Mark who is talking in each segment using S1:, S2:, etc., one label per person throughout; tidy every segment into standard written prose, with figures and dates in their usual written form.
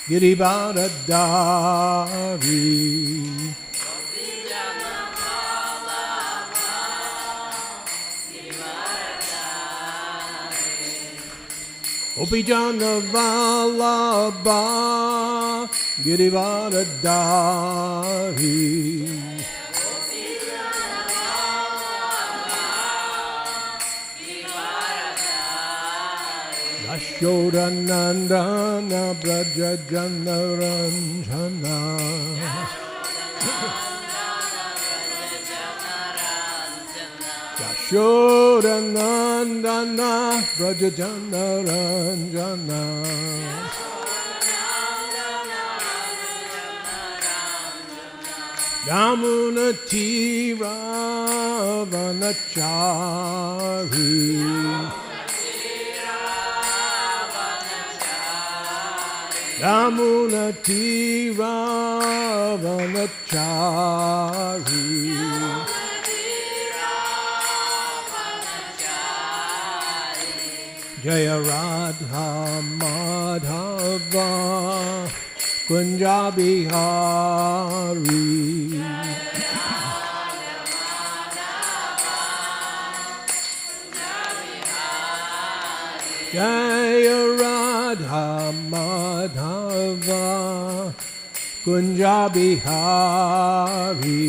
S1: Girivaradari. Gopijana Vallabha Girivaradari. Yashodanandana Braja Janaranjana. Yashodanandana Braja Janaranjana. Yamuna Tira Vanachari. Yamuna Tira Vanachari. Jaya Radha Madhava Kunja Bihari. Jaya Radha Madhava Kunja Bihari.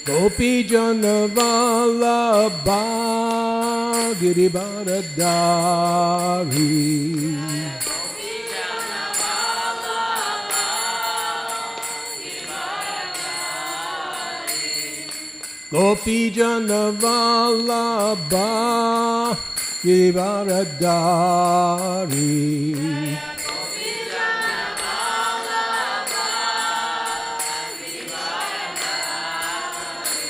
S1: Gopi Jana Vallabha Girivaradari. Gopi Jana Vallabha Girivaradari.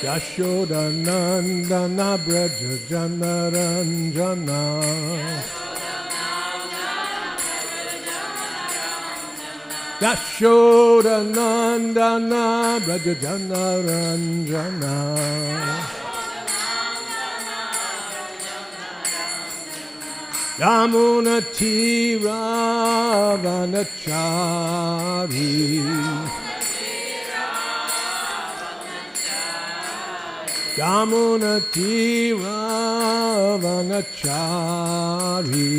S1: Yashodanandana Braja Janaranjana. Yashodanandana Braja Janaranjana. Yamuna Tira Vanachari. Yamuna Tira Vanachari.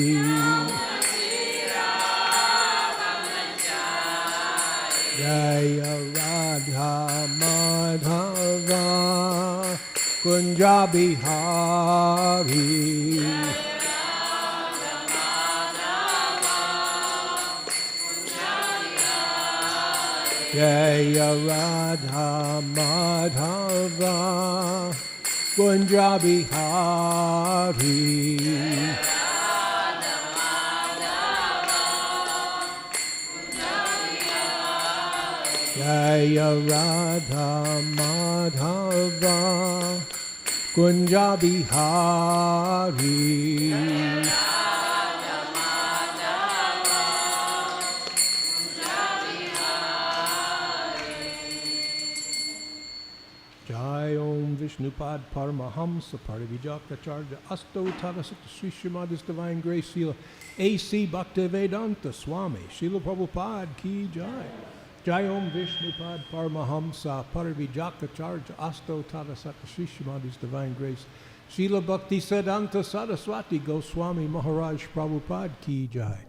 S1: Jaya Radha Madhava Kunja Bihari. Jaya Radha Madhava Kunja Bihari. Jaya Radha Madhava Kunja Bihari. Jai Om Vishnupad Paramahamsa Parivijakacharya Asto Tadasata Sri Srimad Divine Grace Srila A.C. Bhaktivedanta Swami Srila Prabhupada Ki Jai. Jai Om Vishnupad Paramahamsa Parivijakacharya Asto Tadasata Sri Srimad Divine Grace Srila Bhakti Siddhanta Saraswati Goswami Maharaj Prabhupada Ki Jai.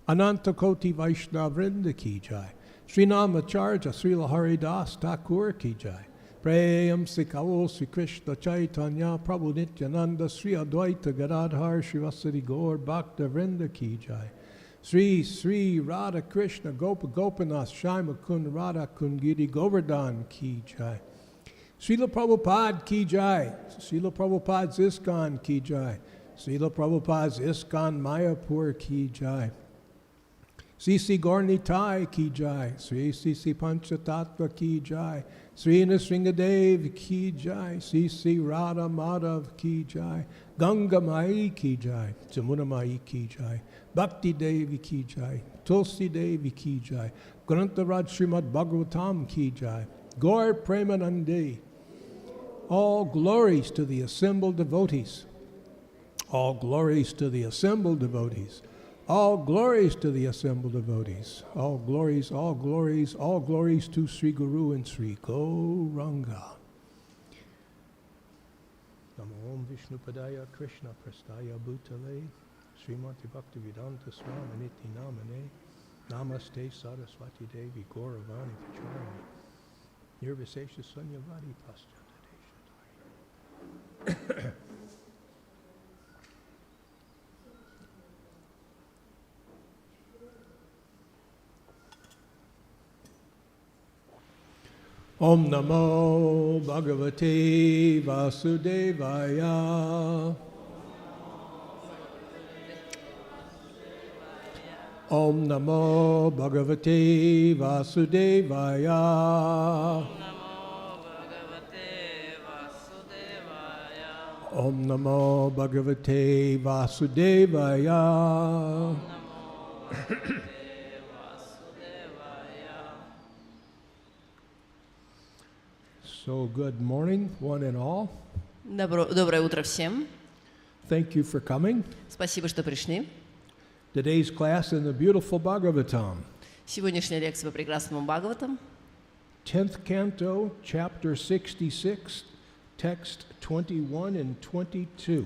S1: Ananta Koti Vaishnava Vrinda Ki Jai. Srinamacharya Srila Haridas Thakur Ki Jai. Prayam Sikavo Sri Krishna Chaitanya Prabhu Nityananda Sri Advaita Gadadhar Srivasadi Gaur Bhakta Vrinda Ki Jai. Sri Sri Radha Krishna Gopa Gopinath Shaima Kun Radha Kun Giri Govardhan Ki Jai. Srila Prabhupada Ki Jai. Srila Prabhupada's ISKCON Ki Jai. Srila Prabhupada's ISKCON Mayapur Ki Jai. Sri Gaurnitai Ki Jai. Sri Panchatattva Ki Jai. Sri Nrsingadev Ki Jai. Sri Radha Madhav Ki Jai. Ganga Mai Ki Jai. Jamuna Mai Ki Jai. Bhakti Devi Ki Jai. Tulsi Devi Ki Jai. Grantaraj Shrimad Bhagavatam Ki Jai. Gaur Premanande. All glories to the assembled devotees. All glories to the assembled devotees. All glories to the assembled devotees. All glories, all glories, all glories to Sri Guru and Sri Gauranga. Namo Om Vishnu Padaya Krishna Prastaya Bhutale Srimati Bhaktivedanta Swami Niti Namane Namaste Saraswati Devi Gauravani Pacharani Nirvisesha Sunyavadi Paschatadeshatari. Om Namo Bhagavate Vasudevaya. Om Namo Bhagavate Vasudevaya. Om Namo Bhagavate Vasudevaya. So good morning, one and all.
S2: Доброе утро всем.
S1: Thank you for coming.
S2: Спасибо, что пришли.
S1: Today's class in the beautiful Bhagavatam.
S2: Сегодняшняя лекция по прекрасному Бхагаватам.
S1: 10th Canto, Chapter 66, Text 21 and 22.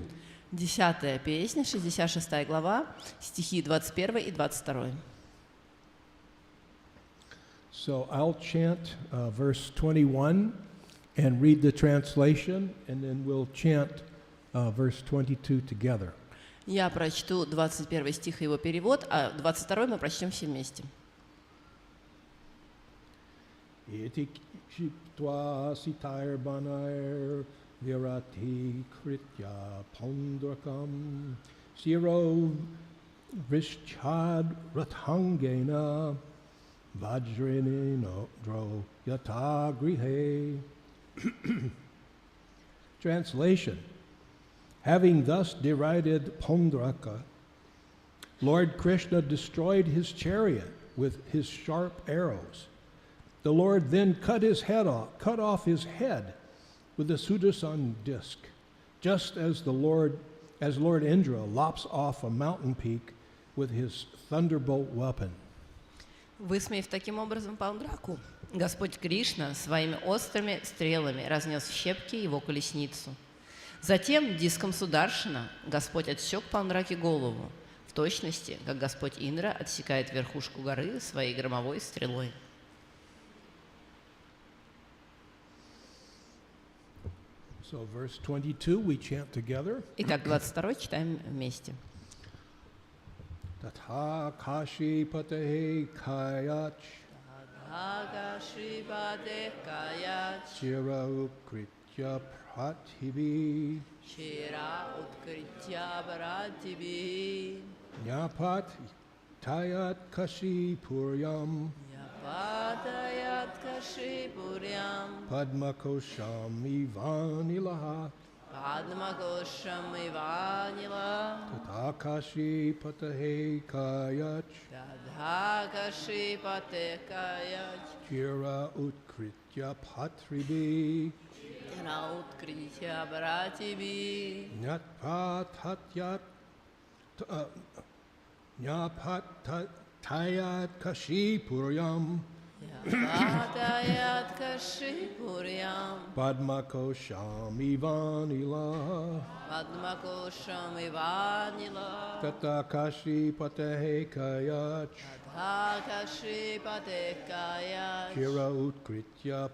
S2: 10-я песня, 66 глава, стихи 21 и 22.
S1: So I'll chant verse 21 and read the translation, and then we'll chant verse 22 together.
S2: Я прочту 21 стих и его перевод, а 22 мы прочтем все вместе.
S1: Iti shiptva sitair banair virati kritya pondrakam siro vrishchad rathangena vajrinino dro yata grihe. Translation. Having thus derided Pondraka, Lord Krishna destroyed his chariot with his sharp arrows. The Lord then cut off his head with a Sudarshan disc, just as Lord Indra lops off a mountain peak with his thunderbolt weapon.
S2: Высмеяв таким образом Пандраку, Господь Кришна своими острыми стрелами разнес в щепки его колесницу. Затем диском Сударшана Господь отсек Пандраке голову, в точности, как Господь Индра отсекает верхушку горы своей громовой стрелой.
S1: So verse 22 we chant together.
S2: Итак, 22 читаем вместе.
S1: Tatha kashi patahe kayach
S2: Агашрипате каять
S1: Chira ukritya prathibi
S2: Шира уткритя братиби
S1: Nyapat tayat kashi puryam
S2: Япатаят кашипурям
S1: Padmakosham ivanilaha
S2: Падмакошам иванила
S1: Tatakashi patahe kayach
S2: Тадхакашипате каять
S1: Chira utkritya patribi
S2: Шира уткритя братиби
S1: Nyapat tayat kashi puryam
S2: Япатаят кашипурям
S1: Padmakosham ivanila
S2: Падмакошам иванила
S1: Tatakashi patahe kayach
S2: Тадхакашипате каять
S1: Chira utkritya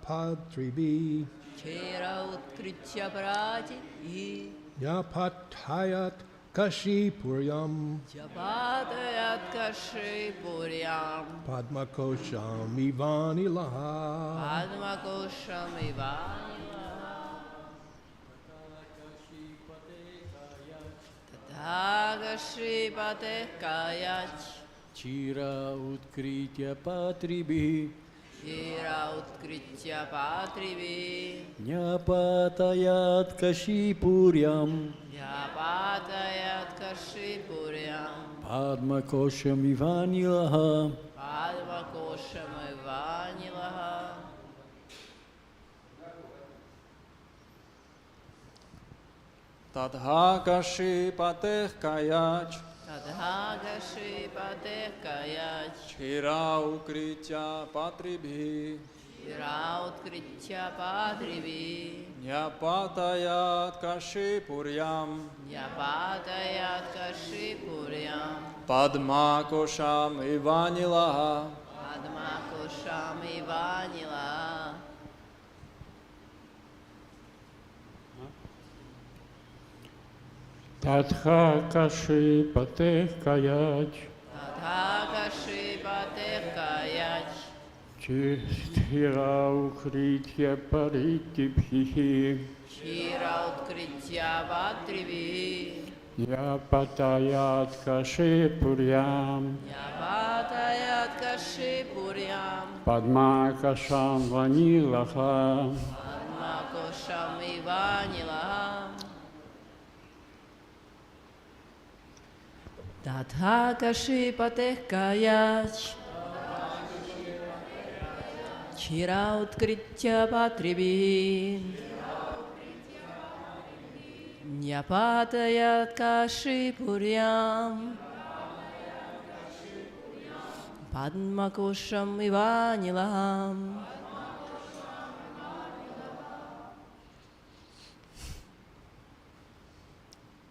S1: patribi
S2: Шира уткритя братиби
S1: Nyapatayat kashi puryam
S2: Япатаят кашипурям
S1: Padmakosham ivanilaha
S2: Падмакошам иванила Тадхакашипате каять
S3: Chira utkritya patribi
S2: Шира уткритя патриби
S3: Nyapatayat kashipuryam
S2: Япатаят кашипурям
S3: Padmakosham ivanilaha
S2: Падмакошам иванила
S4: Тадхагаши патех каяч.
S2: Тадхагаши патех каяч.
S4: Чира укритя патрибхи.
S2: Чира уткритя патрибхи.
S4: Няпатаят каши пурьям.
S2: Няпатаят каши пурьям.
S4: Падмакошам иванилаха.
S2: Падмакошам иванила.
S5: Тадхакаши патех каяч.
S2: Тадхагаши патех каяч.
S5: Чира укритья паритибхи.
S2: Чира уткритя патрибхи.
S5: Япатаят каши пурьям.
S2: Няпатаят каши пурьям.
S5: Падмакашам ванилаха.
S2: Падмакошам иванила. Тадхакаши патех каяч. Чира уткритя патрибхи. Няпатаят каши пурьям. Падмакошам иванилам.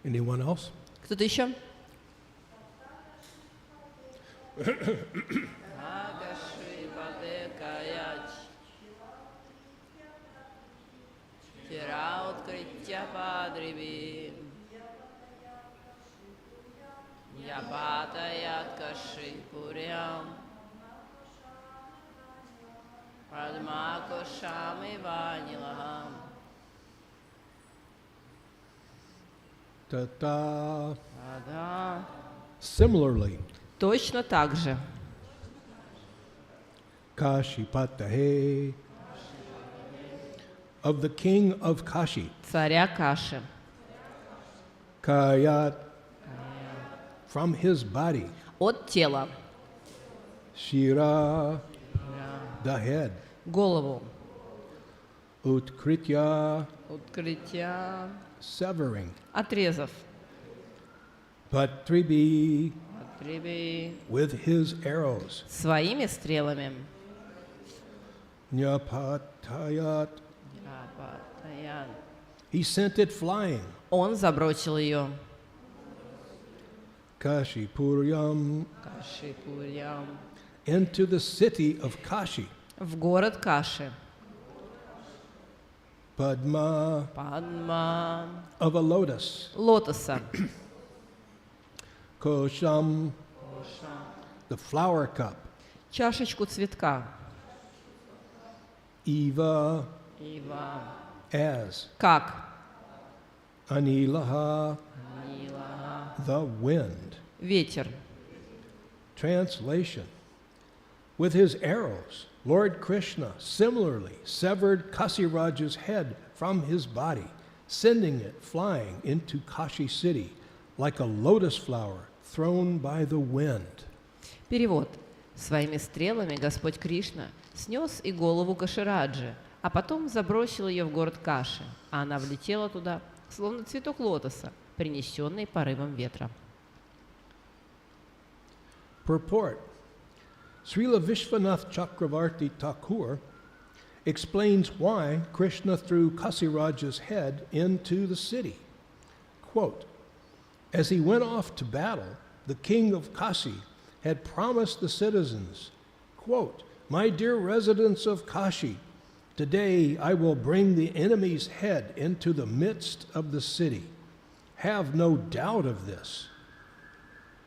S1: Anyone else?
S2: Кто-то еще? Чира уткритя патрибхи. Няпатаят каши пурьям. Падмакошам иванилам.
S1: Ta-ta.
S2: Да.
S1: Similarly,
S2: Точно так же.
S1: Kashi Patahe, of the king of Kashi,
S2: Царя Каши.
S1: Kayat, from his body,
S2: От тела.
S1: Shira, the head,
S2: Голову.
S1: Utkritya,
S2: Открытия.
S1: severing,
S2: Отрезав.
S1: Patribi,
S2: Отреби.
S1: with his arrows,
S2: Своими стрелами.
S1: Nyapatayat,
S2: Апатаян.
S1: he sent it flying,
S2: Он забросил ее.
S1: Kashi Puryam,
S2: Кашипурьям.
S1: into the city of Kashi,
S2: В город Каши.
S1: Padma,
S2: Падма.
S1: of a lotus,
S2: Лотоса.
S1: Kosham, the flower cup,
S2: Чашечку цветка.
S1: Eva,
S2: Ива.
S1: as,
S2: Как?
S1: Anilaha,
S2: Нила.
S1: the wind.
S2: Ветер.
S1: Translation. With his arrows, Lord Krishna similarly severed Kasiraja's head from his body, sending it flying into Kashi city like a lotus flower thrown by the wind.
S2: Перевод. Своими стрелами Господь Кришна снес и голову Кашираджи, а потом забросил ее в город Каши, а она влетела туда, словно цветок лотоса, принесенный порывом ветра.
S1: Purport. Srila Vishwanath Chakravarti Thakur explains why Krishna threw Kasiraja's head into the city. Quote, as he went off to battle, the king of Kashi had promised the citizens, quote, my dear residents of Kashi, today I will bring the enemy's head into the midst of the city. Have no doubt of this.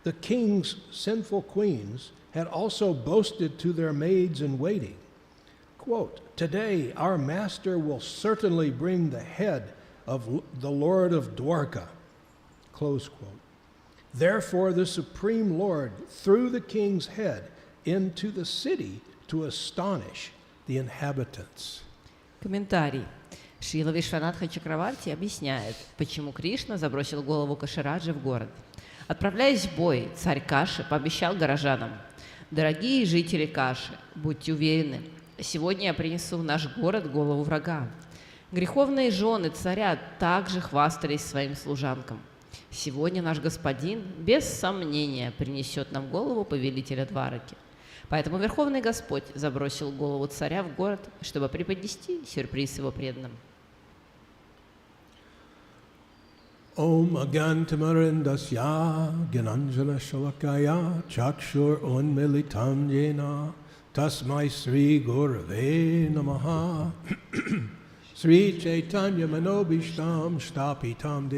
S1: The king's sinful queens had also boasted to their maids in waiting, quote, today our master will certainly bring the head of the Lord of Dwarka, close quote. Therefore the Supreme Lord threw the king's head into the city to astonish the inhabitants.
S2: Комментарий. Шрила Вишванатха Чакраварти объясняет, почему Кришна забросил голову Кашираджи в город. Отправляясь в бой, царь Каши пообещал горожанам: «Дорогие жители Каши, будьте уверены, сегодня я принесу в наш город голову врага». Греховные жены царя также хвастались своим служанкам. Сегодня наш господин без сомнения принесет нам голову повелителя Двараки. Поэтому Верховный Господь забросил голову царя в город, чтобы преподнести сюрприз его преданным.
S1: Om Agyantamarindasya Gyananjana Shalakaya Chakshur Unmilitam Yena Tasmai Sri Gurave Namaha Sri Chaitanya Manobishtam Shtapitam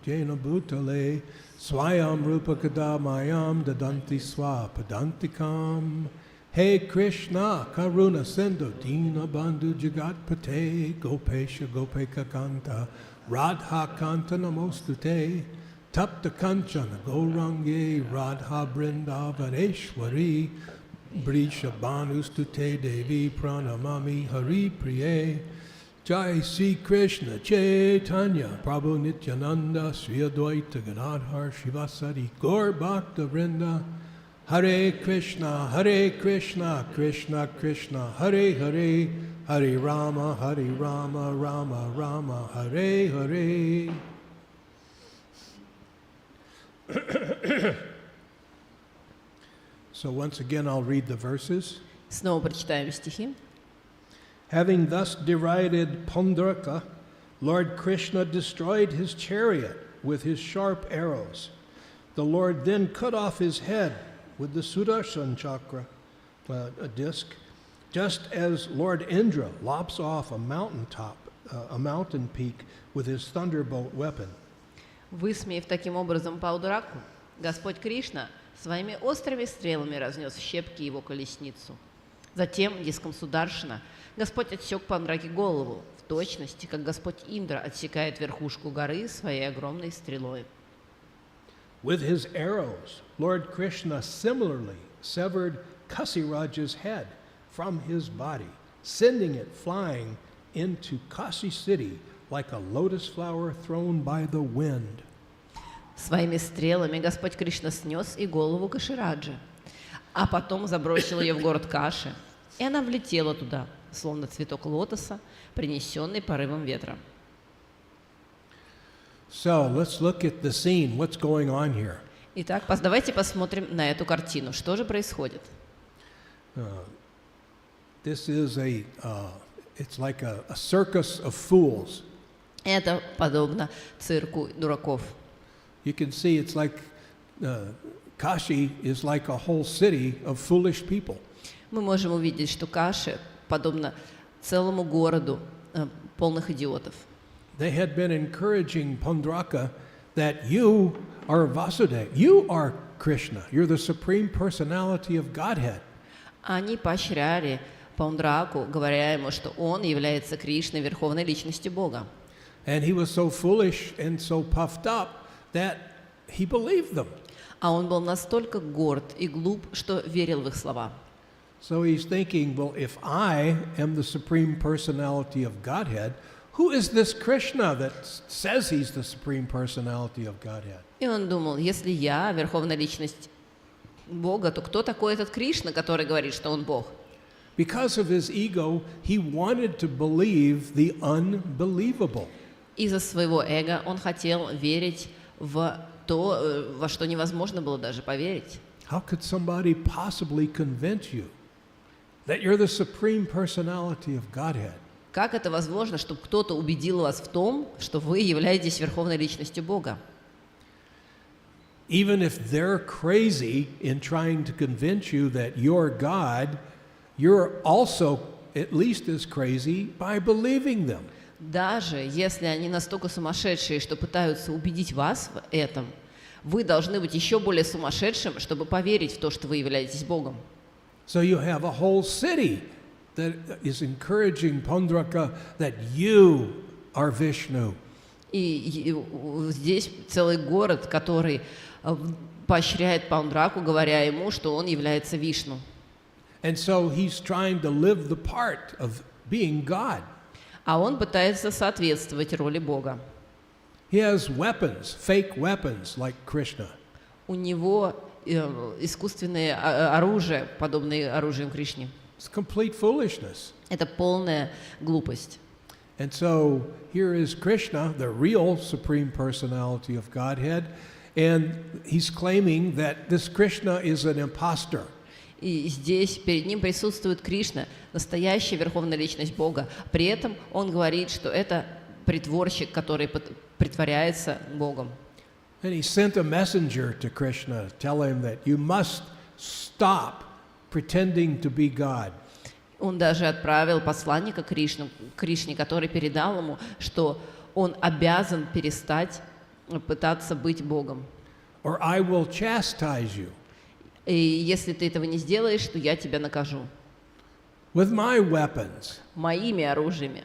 S1: Jena Bhutale Swayam Rupakada Mayam Dadanti Swapadantikam Hey Krishna Karuna Sindhu Dina Bandhu Jagat Pate Gopesha Gopeka Kanta Radha Kanta Namostute Tapta Kanchana Gaurangi Radha Brindavaneshwari Brisha Banustute Devi Pranamami Hari Priye Jai Sri Krishna Chaitanya Prabhu Nityananda Sri Advaita Ganadhar Shivasari Gaur Bhakta Vrinda Hare Krishna Krishna Krishna Hare Hare Hare Rama Rama Rama Hare Hare. So once again I'll read the verses.
S2: Снова прочитаем стихи.
S1: Having thus derided Pundaraka, Lord Krishna destroyed his chariot with his sharp arrows. The Lord then cut off his head with the Sudarshan chakra, a disc, just as Lord Indra lops off a mountain peak with his thunderbolt weapon.
S2: Высмеяв таким образом Паундраку, Господь Кришна своими острыми стрелами разнес в щепки его колесницу. Затем диском Сударшана Господь отсек Паундраке голову, в точности, как Господь Индра отсекает верхушку горы своей огромной стрелой.
S1: With his arrows, Lord Krishna similarly severed Kasiraja's head from his body, sending it flying into Kasi city like a lotus flower thrown by the wind.
S2: Своими стрелами Господь Кришна снес и голову Кашираджи, а потом забросил ее в город Каши, и она влетела туда, словно цветок лотоса, принесенный порывом ветра.
S1: So let's look at the scene. What's going on here?
S2: Итак, давайте посмотрим на эту картину. Что же происходит?
S1: This is it's like a circus of fools.
S2: Это подобно цирку дураков.
S1: You can see it's like Kashi is like a whole city of foolish people.
S2: Мы можем увидеть, что Каши подобно целому городу полных идиотов.
S1: They had been encouraging Pundraka that you are Vasudeva, you are Krishna, you're the supreme personality of Godhead.
S2: Они поощряли Паундраку, говоря ему, что он является Кришной, верховной личностью Бога.
S1: And he was so foolish and so puffed up that he believed them.
S2: А он был настолько горд и глуп, что верил в их слова.
S1: So he's thinking, well, if I am the supreme personality of Godhead, who is this Krishna that says he's the supreme personality of Godhead?
S2: И он думал, если я верховная личность Бога, то кто такой этот Кришна, который говорит, что он Бог?
S1: Because of his ego, he wanted to believe the unbelievable.
S2: Из-за своего эго он хотел верить в то, во что невозможно было даже поверить.
S1: How could somebody possibly convince you that you're the supreme personality of Godhead?
S2: Как это возможно, чтобы кто-то убедил вас в том, что вы являетесь верховной личностью Бога?
S1: Even if they're crazy in trying to convince you that you're God, you're also at least as crazy by believing them.
S2: Даже если они настолько сумасшедшие, что пытаются убедить вас в этом, вы должны быть еще более сумасшедшим, чтобы поверить в то, что вы являетесь Богом.
S1: So you have a whole city that is encouraging Pundraka that you are Vishnu.
S2: И здесь целый город, который поощряет Паундраку, говоря ему, что он является Вишну.
S1: And so he's trying to live the part of being God.
S2: А он пытается соответствовать роли Бога.
S1: He has weapons, fake weapons like Krishna.
S2: У него искусственные оружия, подобные оружием Кришне.
S1: It's complete foolishness.
S2: Это полная глупость.
S1: And so here is Krishna, the real Supreme Personality of Godhead, and he's claiming that this Krishna is an imposter.
S2: И здесь перед ним присутствует Кришна, настоящая Верховная Личность Бога. При этом он говорит, что это притворщик, который притворяется Богом.
S1: And he sent a messenger to Krishna to tell him that you must stop pretending to be God.
S2: Он даже отправил посланника Кришне, который передал ему, что он обязан перестать пытаться быть Богом.
S1: Or I will chastise you.
S2: И если ты этого не сделаешь, то я тебя накажу.
S1: With my weapons.
S2: Моими оружиями.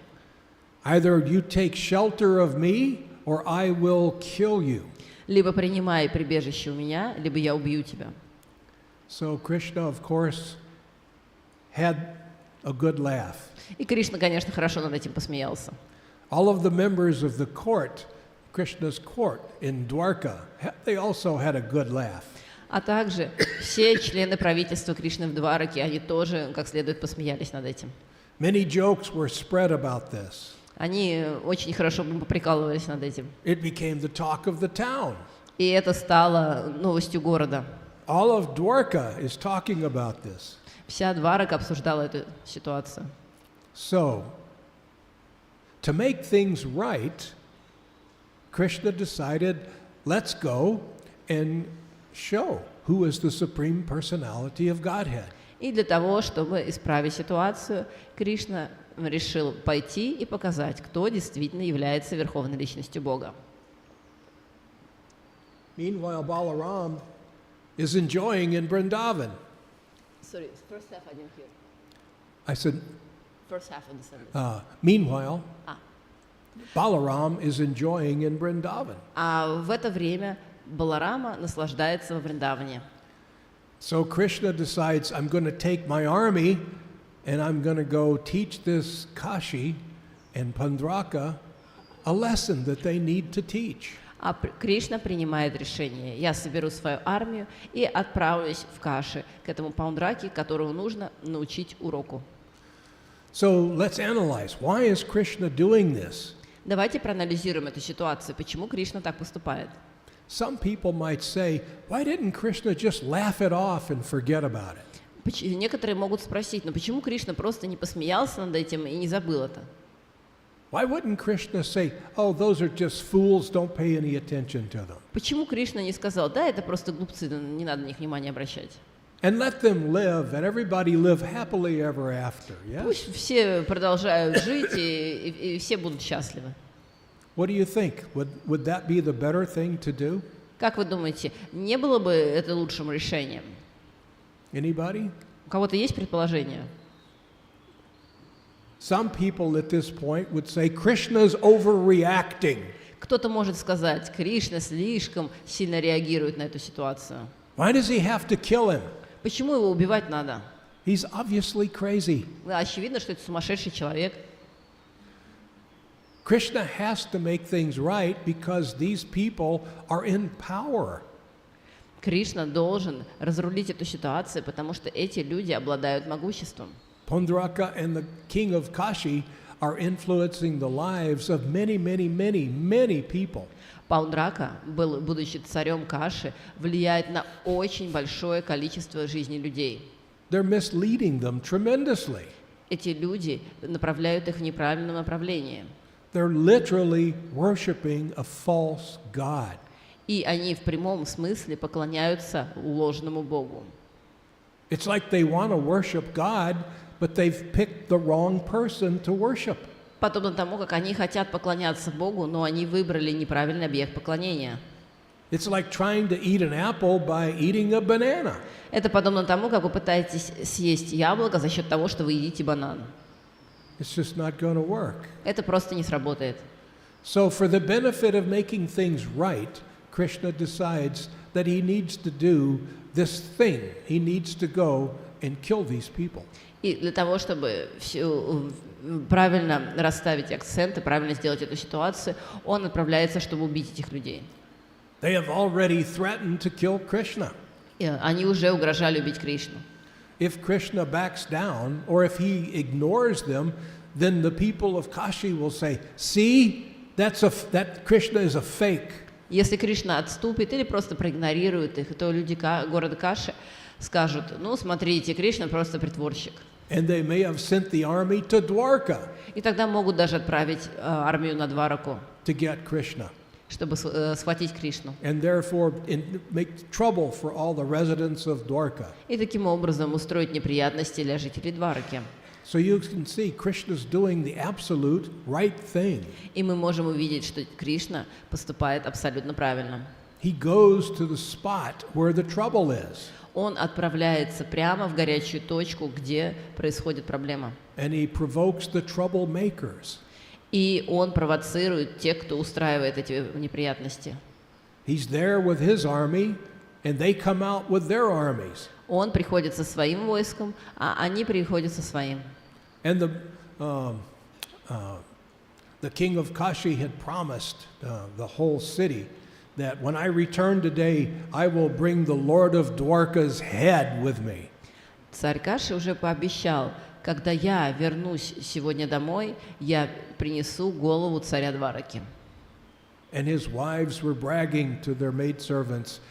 S1: Either you take shelter of me, or I will kill you.
S2: Либо принимай прибежище у меня, либо я убью тебя.
S1: So Krishna, of course, had a good laugh.
S2: И Кришна, конечно, хорошо над этим посмеялся.
S1: All of the members of the court, Krishna's court in Dwarka, they also had a good laugh.
S2: А также все члены правительства Кришны в Двараке, они тоже как следует посмеялись над этим.
S1: Many jokes were spread about this.
S2: Они очень хорошо поприкалывались над этим.
S1: It became the talk of the town.
S2: И это стало новостью города.
S1: All of Dwarka is talking about this.
S2: Вся Дварака обсуждала эту ситуацию.
S1: So, to make things right, Krishna decided, let's go and show who is the Supreme Personality of Godhead.
S2: И для того, чтобы исправить ситуацию, Кришна решил пойти и показать, кто действительно является Верховной Личностью Бога.
S1: Meanwhile, Balaram is enjoying in Vrindavan.
S2: Sorry, first half I didn't hear.
S1: I said,
S2: First half of the sentence.
S1: meanwhile,
S2: Ah.
S1: Balaram is enjoying in Vrindavan.
S2: А в это время Баларама наслаждается во Вриндаване.
S1: So Krishna decides, I'm going to take my army and I'm going to go teach this Kashi and Pandraka a lesson that they need to teach.
S2: А Кришна принимает решение. Я соберу свою армию и отправлюсь в Каши, к этому Паундраке, которого нужно научить уроку.
S1: So let's analyze. Why is Krishna doing this?
S2: Давайте проанализируем эту ситуацию. Почему Кришна так поступает?
S1: Some people might say, why didn't Krishna just laugh it off and forget about it?
S2: Некоторые могут спросить, но почему Кришна просто не посмеялся над этим и не забыл это?
S1: Why wouldn't Krishna say, oh, those are just fools, don't pay any attention to them?
S2: Почему Кришна не сказал, да, это просто глупцы, не надо на них внимания обращать?
S1: And let them live, and everybody live happily ever after, yes?
S2: Пусть все продолжают жить, и все будут счастливы.
S1: What do you think? Would that be the better thing to do?
S2: Как вы думаете, не было бы это лучшим решением?
S1: Anybody?
S2: У кого-то есть предположение?
S1: Some people at this point would say Krishna's overreacting.
S2: Кто-то может сказать, Кришна слишком сильно реагирует на эту ситуацию.
S1: Why does he have to kill him?
S2: Почему его убивать надо?
S1: He's obviously crazy.
S2: Очевидно, что это сумасшедший человек.
S1: Krishna has to make things right because these people are in power.
S2: Кришна должен разрулить эту ситуацию, потому что эти люди обладают могуществом.
S1: Pandraka and the king of Kashi are influencing the lives of many, many, many, many people.
S2: Паундрака, будучи царем Каши, влияет на очень большое количество жизней людей.
S1: They're misleading them tremendously.
S2: Эти люди направляют их в неправильном направлении.
S1: They're literally worshiping a false god.
S2: И они в прямом смысле поклоняются ложному Богу.
S1: It's like they want to worship God, but they've picked the wrong person to worship.
S2: Подобно тому, как они хотят поклоняться Богу, но они выбрали неправильный объект поклонения.
S1: It's like trying to eat an apple by eating a banana.
S2: Это подобно тому, как вы пытаетесь съесть яблоко за счет того, что вы едите банан.
S1: It's just not going to work.
S2: Это просто не сработает.
S1: So for the benefit of making things right, Krishna decides that he needs to do this thing. He needs to go and kill these people.
S2: И для того, чтобы правильно расставить акценты, правильно сделать эту ситуацию, он отправляется, чтобы убить этих людей.
S1: They have already threatened to kill Krishna.
S2: И они уже угрожали убить Кришну.
S1: If Krishna backs down, or if he ignores them, then the people of Kashi will say, see, that Krishna is a fake.
S2: Если Кришна отступит или просто проигнорирует их, то люди города Каши скажут, ну, смотрите, Кришна просто притворщик.
S1: And they may have sent the army to Dwarka
S2: И тогда могут даже отправить армию на Двараку,
S1: to get Krishna,
S2: чтобы схватить Кришну.
S1: and therefore make trouble for all the residents of Dwarka.
S2: И таким образом устроить неприятности для жителей Двараки.
S1: So you can see Krishna's doing the absolute right thing.
S2: И мы можем увидеть, что Кришна поступает абсолютно правильно.
S1: He goes to the spot where the trouble is.
S2: Он отправляется прямо в горячую точку, где происходит проблема.
S1: And he provokes the troublemakers.
S2: И он провоцирует тех, кто устраивает эти неприятности.
S1: He's there with his army, and they come out with their armies.
S2: Он приходит со своим войском, а они приходят со своим.
S1: And the king of Kashi had promised the whole city that when I return today, I will bring the Lord of Dwarka's head with me.
S2: Царь Каши уже пообещал, когда я вернусь сегодня домой, я принесу голову царя Двараки.
S1: And his wives were bragging to their maidservants,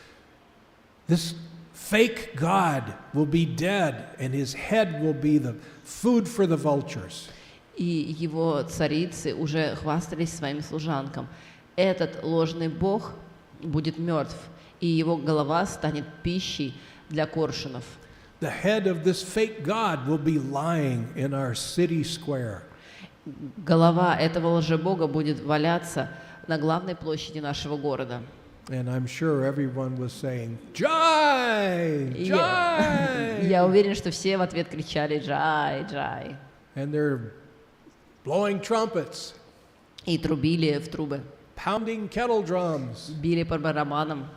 S1: this fake god will be dead, and his head will be the food for the vultures.
S2: И его царицы уже хвастались своим служанкам. Этот ложный бог будет мертв, и его голова станет пищей для коршунов.
S1: The head of this fake god will be lying in our city square.
S2: Голова этого лжебога будет валяться на главной площади нашего города.
S1: And I'm sure everyone was saying, Jai! Jai!
S2: Я уверен, что все в ответ кричали «Джай! Джай!»
S1: And they're blowing trumpets,
S2: и трубили в трубы,
S1: pounding kettle drums.
S2: били по барабанам.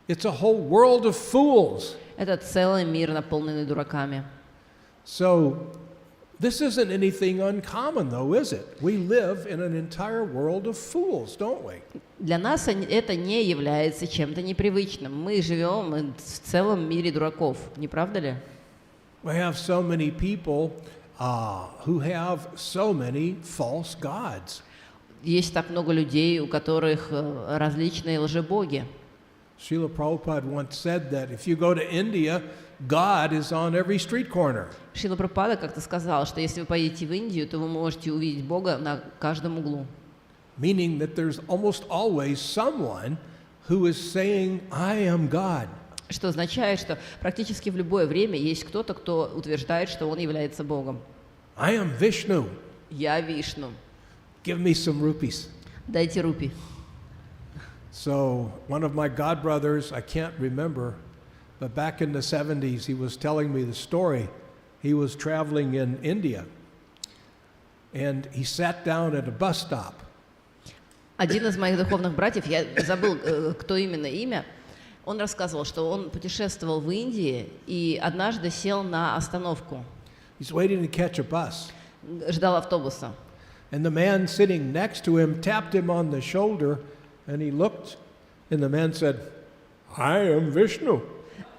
S1: It's a whole world of fools.
S2: Это целый мир, наполненный дураками.
S1: So this isn't anything uncommon, though, is it? We live in an entire world of fools, don't we?
S2: Для нас это не является чем-то непривычным. Мы живем в целом мире дураков, не правда ли?
S1: We have so many people who have so many false gods.
S2: Есть так много людей, у которых различные лжебоги.
S1: Srila Prabhupada once said that if you go to India, God is on every street corner.
S2: Шрила Прабхупада как-то сказал, что если вы поедете в Индию, то вы можете увидеть Бога на каждом углу.
S1: Meaning that there's almost always someone who is saying, I am God.
S2: Что означает, что практически в любое время есть кто-то, кто утверждает, что он является Богом.
S1: I am Vishnu.
S2: Я Вишну.
S1: Give me some rupees.
S2: Дайте рупи.
S1: So one of my godbrothers, I can't remember, but back in the 70s, he was telling me the story. He was traveling in India, and he sat down at a bus stop.
S2: Один из моих духовных братьев, я забыл, кто именно имя, он рассказывал, что он путешествовал в Индии и однажды сел на остановку.
S1: He's waiting to catch a bus.
S2: Ждал автобуса.
S1: And the man sitting next to him tapped him on the shoulder, and he looked, and the man said, I am Vishnu.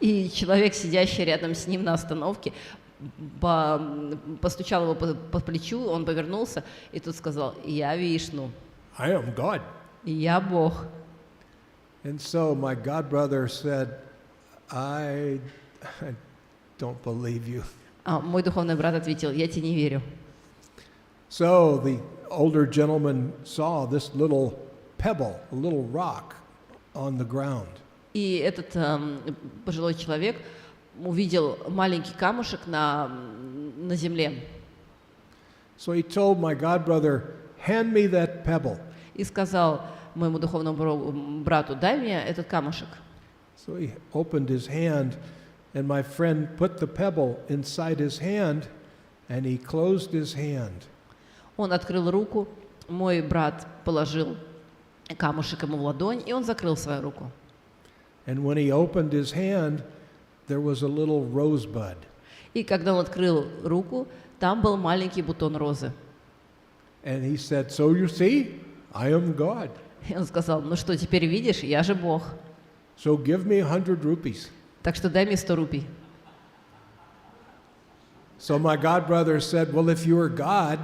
S2: И человек, сидящий рядом с ним на остановке, постучал его по плечу, он повернулся, и тот сказал, я Вишну.
S1: I am God.
S2: Я Бог.
S1: And so my godbrother said, I don't believe you.
S2: А мой духовный брат ответил, я тебе не верю.
S1: So the older gentleman saw this little pebble, a little rock on the ground.
S2: И этот пожилой человек увидел маленький камушек на земле.
S1: So he told my godbrother, hand me that pebble.
S2: И сказал моему духовному брату, дай мне этот камушек.
S1: So he opened his hand, and my friend put the pebble inside his hand, and he closed his hand.
S2: Он открыл руку, мой брат положил камушек ему в ладонь, и он закрыл свою руку.
S1: And when he opened his hand, there was a little rosebud.
S2: И когда он открыл руку, там был маленький бутон розы.
S1: And he said, so you see, I am God.
S2: И он сказал, ну что, теперь видишь, я же Бог.
S1: So give me 100 rupees.
S2: Так что дай мне 100 рупий.
S1: So my god brother said, well, if you were God,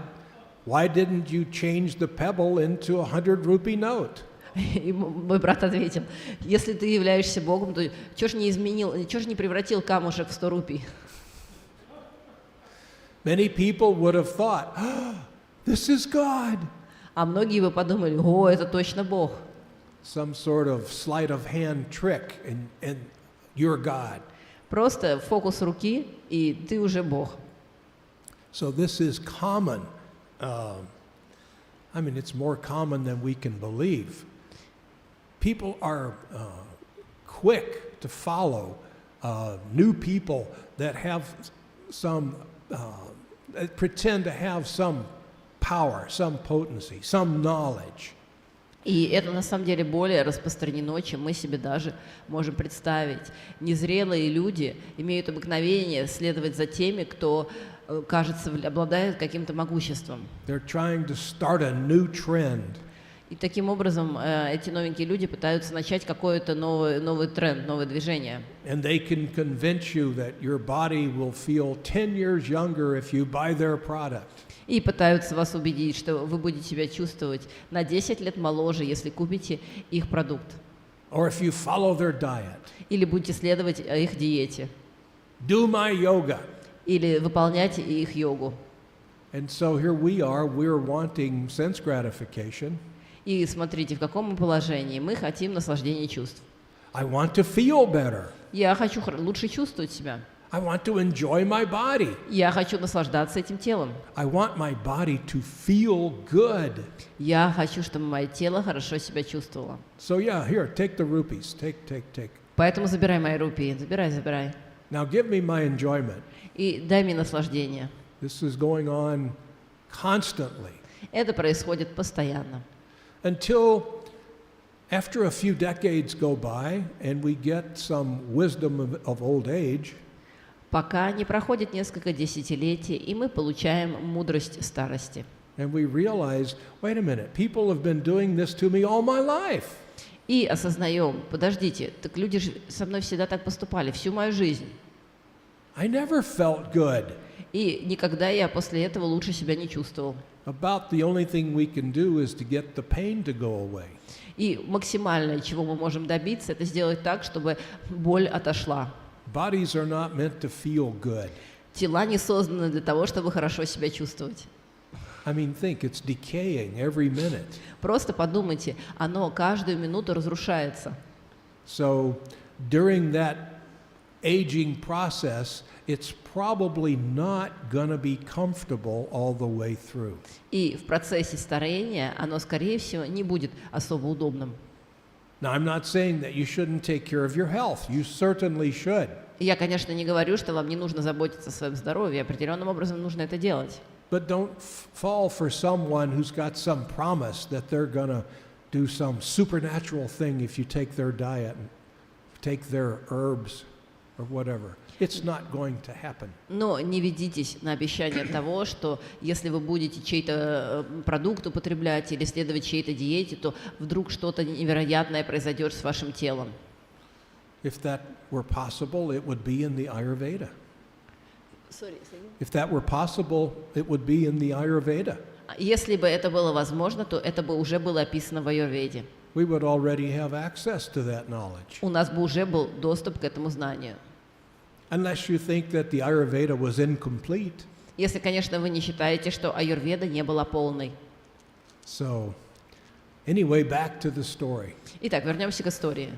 S1: why didn't you change the pebble into a 100-rupee note?
S2: И мой брат ответил: если ты являешься Богом, то чего ж не изменил, чего ж не превратил камушек в 100 рупий?
S1: Many people would have thought, oh, this is God.
S2: А многие бы подумали: о, это точно Бог.
S1: Some sort of sleight of hand trick, and you're God.
S2: Просто фокус руки, и ты уже Бог.
S1: So this is common. I mean, it's more common than we can believe. People are quick to follow new people that have some, that pretend to have some power, some potency, some knowledge.
S2: И это на самом деле более распространено, чем мы себе даже можем представить. Незрелые люди имеют обыкновение следовать за теми, кто, кажется, обладает каким-то могуществом.
S1: They're trying to start a new trend.
S2: И таким образом эти новенькие люди пытаются начать какой-то новый тренд, новое движение.
S1: And they can convince you that your body will feel 10 years younger if you buy their product.
S2: И пытаются вас убедить, что вы будете себя чувствовать на 10 лет моложе, если купите их продукт.
S1: Or if you follow their diet.
S2: Или будете следовать их диете.
S1: Do my yoga.
S2: Или выполнять их йогу.
S1: And so here we are, we're wanting sense gratification.
S2: И смотрите, в каком мы положении. Мы хотим наслаждения чувств.
S1: I want to feel better.
S2: Я хочу лучше чувствовать себя.
S1: I want to enjoy my body.
S2: Я хочу наслаждаться этим телом.
S1: I want my body to feel good.
S2: Я хочу, чтобы мое тело хорошо себя чувствовало.
S1: So yeah, here, take the rupees. Take.
S2: Поэтому забирай мои рупии. Забирай.
S1: Now give me my enjoyment.
S2: И дай мне наслаждение.
S1: This is going on constantly.
S2: Это происходит постоянно.
S1: Until after a few decades go by and we get some wisdom of old age.
S2: Пока не проходит несколько десятилетий, и мы получаем мудрость старости.
S1: And we realize, wait a minute, people have been doing this to me all my life.
S2: И осознаем, подождите, так люди же со мной всегда так поступали, всю мою жизнь.
S1: I never felt good.
S2: И никогда я после этого лучше себя не чувствовал.
S1: About the only thing we can do is to get the pain to go away.
S2: И максимальное, чего мы можем добиться, это сделать так, чтобы боль отошла.
S1: Bodies are not meant to feel good.
S2: Тела не созданы для того, чтобы хорошо себя чувствовать.
S1: I mean, think, it's decaying every minute.
S2: Просто подумайте, оно каждую минуту разрушается.
S1: So during that aging process, it's probably not going to be comfortable all the way through.
S2: И в процессе старения оно, скорее всего, не будет особо удобным.
S1: Now, I'm not saying that you shouldn't take care of your health. You certainly should.
S2: Я, конечно, не говорю, что вам не нужно заботиться о своем здоровье. Определенным образом нужно это делать.
S1: But don't fall for someone who's got some promise that they're going to do some supernatural thing if you take their diet and take their herbs or whatever. It's not going to happen.
S2: Но не ведитесь на обещание того, что если вы будете чей-то продукт употреблять или следовать чьей-то диете, то вдруг что-то невероятное произойдет с вашим телом.
S1: If that were possible, it would be in the Ayurveda. If that were possible, it would be in the Ayurveda.
S2: Если бы это было возможно, то это бы уже было описано в Аюрведе.
S1: We would already have access to that knowledge.
S2: У нас бы уже был доступ к этому знанию.
S1: Unless you think that the Ayurveda was incomplete.
S2: Если, конечно, вы не считаете, что Аюрведа не была полной.
S1: So, anyway, back to the story.
S2: Итак, вернемся к истории.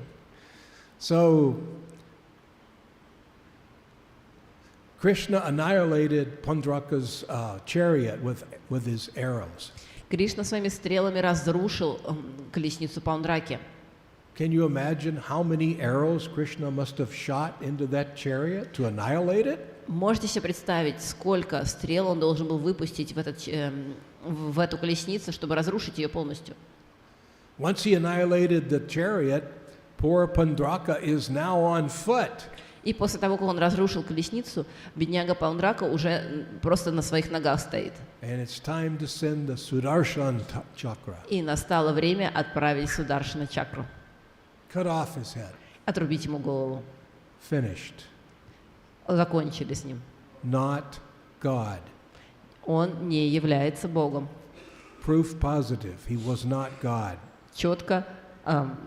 S1: So, Krishna annihilated Pandraka's chariot with his arrows.
S2: Кришна своими стрелами разрушил колесницу Пандраки.
S1: Can you imagine how many arrows Krishna must have shot into that chariot to annihilate it?
S2: Можете себе представить, сколько стрел он должен был выпустить в эту колесницу, чтобы разрушить ее полностью?
S1: Once he annihilated the chariot, poor Pandraka is now on foot.
S2: И после того, как он разрушил колесницу, бедняга Пандрака уже просто на своих ногах стоит.
S1: And it's time to send the Sudarshan chakra.
S2: И настало время отправить Сударшана чакру.
S1: Cut off his head.
S2: Отрубить ему голову.
S1: Finished.
S2: Закончили с ним.
S1: Not God.
S2: Он не является Богом.
S1: Proof positive, he was not God.
S2: Четко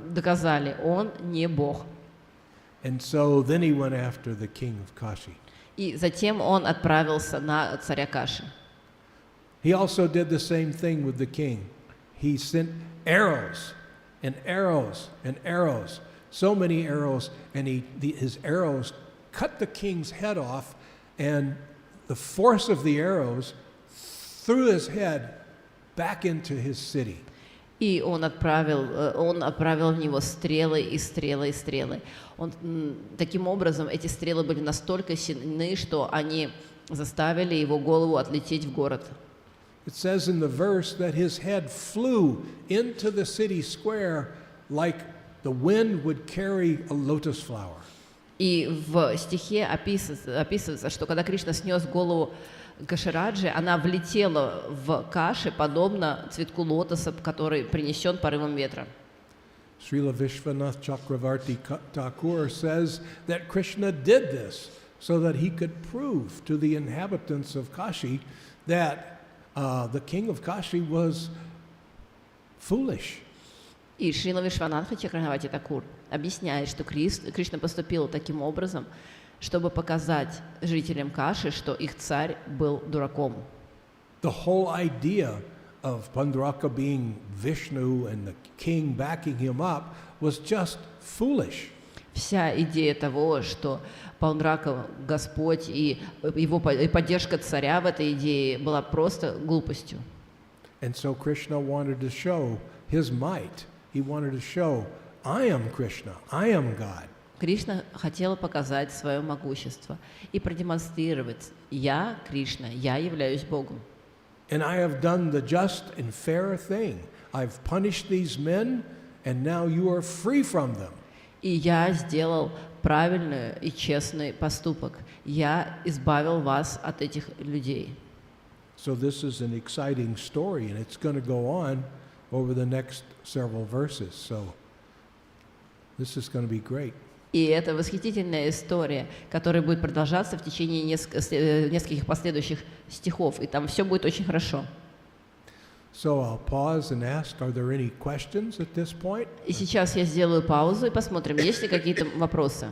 S2: доказали, он не Бог.
S1: And so then he went after the king of Kashi.
S2: И затем он отправился на царя Каши.
S1: He also did the same thing with the king. He sent arrows and arrows and arrows, so many arrows, and his arrows cut the king's head off, and the force of the arrows threw his head back into his city.
S2: И он отправил в него стрелы и стрелы и стрелы. Таким образом, эти стрелы были настолько сильны, что они заставили его голову отлететь в город.
S1: It says in the verse that his head flew into the city square like the wind would carry a lotus flower.
S2: И в стихе описывается, что когда Кришна снес голову Кашираджи, она влетела в Каши, подобно цветку лотоса, который принесен порывом ветра.
S1: Srila Vishwanath Chakravarti Thakur says that Krishna did this so that he could prove to the inhabitants of Kashi that the king of Kashi was foolish.
S2: И Шрила Вишванатха Чакраварти Такур объясняет, что Кришна поступил таким образом, чтобы показать жителям Каши, что их царь был дураком.
S1: The whole idea of Pandraka being Vishnu and the king backing him up was just foolish.
S2: Вся идея того, что Пандрака Господь и его поддержка царя в этой идее была просто глупостью.
S1: And so Krishna wanted to show his might. He wanted to show, I am Krishna, I am God.
S2: Кришна хотел показать свое могущество и продемонстрировать: я Кришна, я являюсь Богом.
S1: And I have done the just and fair thing. I've punished these men, and now you are free from them.
S2: И я сделал правильный и честный поступок. Я избавил вас от этих людей.
S1: So this is an exciting story, and it's going to go on over the next several verses. So this is going to be great.
S2: И это восхитительная история, которая будет продолжаться в течение нескольких последующих стихов, и там все будет очень хорошо.
S1: So I'll pause and ask, are there any questions at this point?
S2: И сейчас я сделаю паузу и посмотрим, есть ли какие-то вопросы.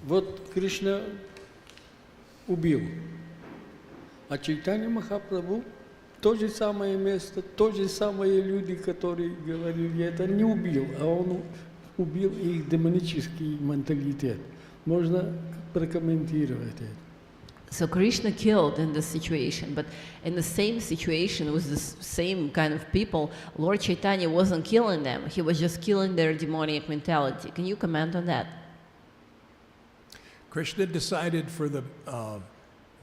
S3: Вот Кришна убил, а Чайтанья Махапрабху то же самое место, то же самые люди, которые говорили, это не убил, а он убил их демонический менталитет. Можно прокомментировать это?
S2: So Krishna killed in this situation, but in the same situation with the same kind of people, Lord Chaitanya wasn't killing them, he was just killing their demonic mentality. Can you comment on that?
S1: Krishna decided for the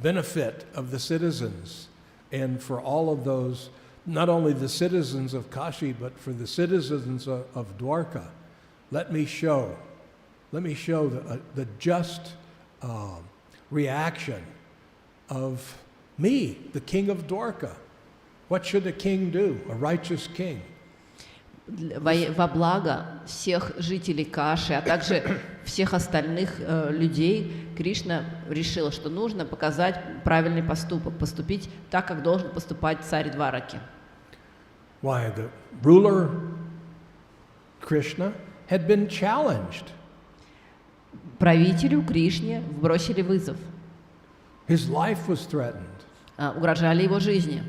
S1: benefit of the citizens and for all of those, not only the citizens of Kashi, but for the citizens of Dwarka, let me show the just reaction of me, the king of Dwarka. What should a king do, a righteous king?
S2: Во благо всех жителей Каши, а также всех остальных людей, Кришна решил, что нужно показать правильный поступок, поступить так, как должен поступать царь Двараки.
S1: Why, the ruler, Krishna, had been challenged.
S2: Правителю Кришне бросили вызов.
S1: His life was threatened.
S2: Угрожали его жизни.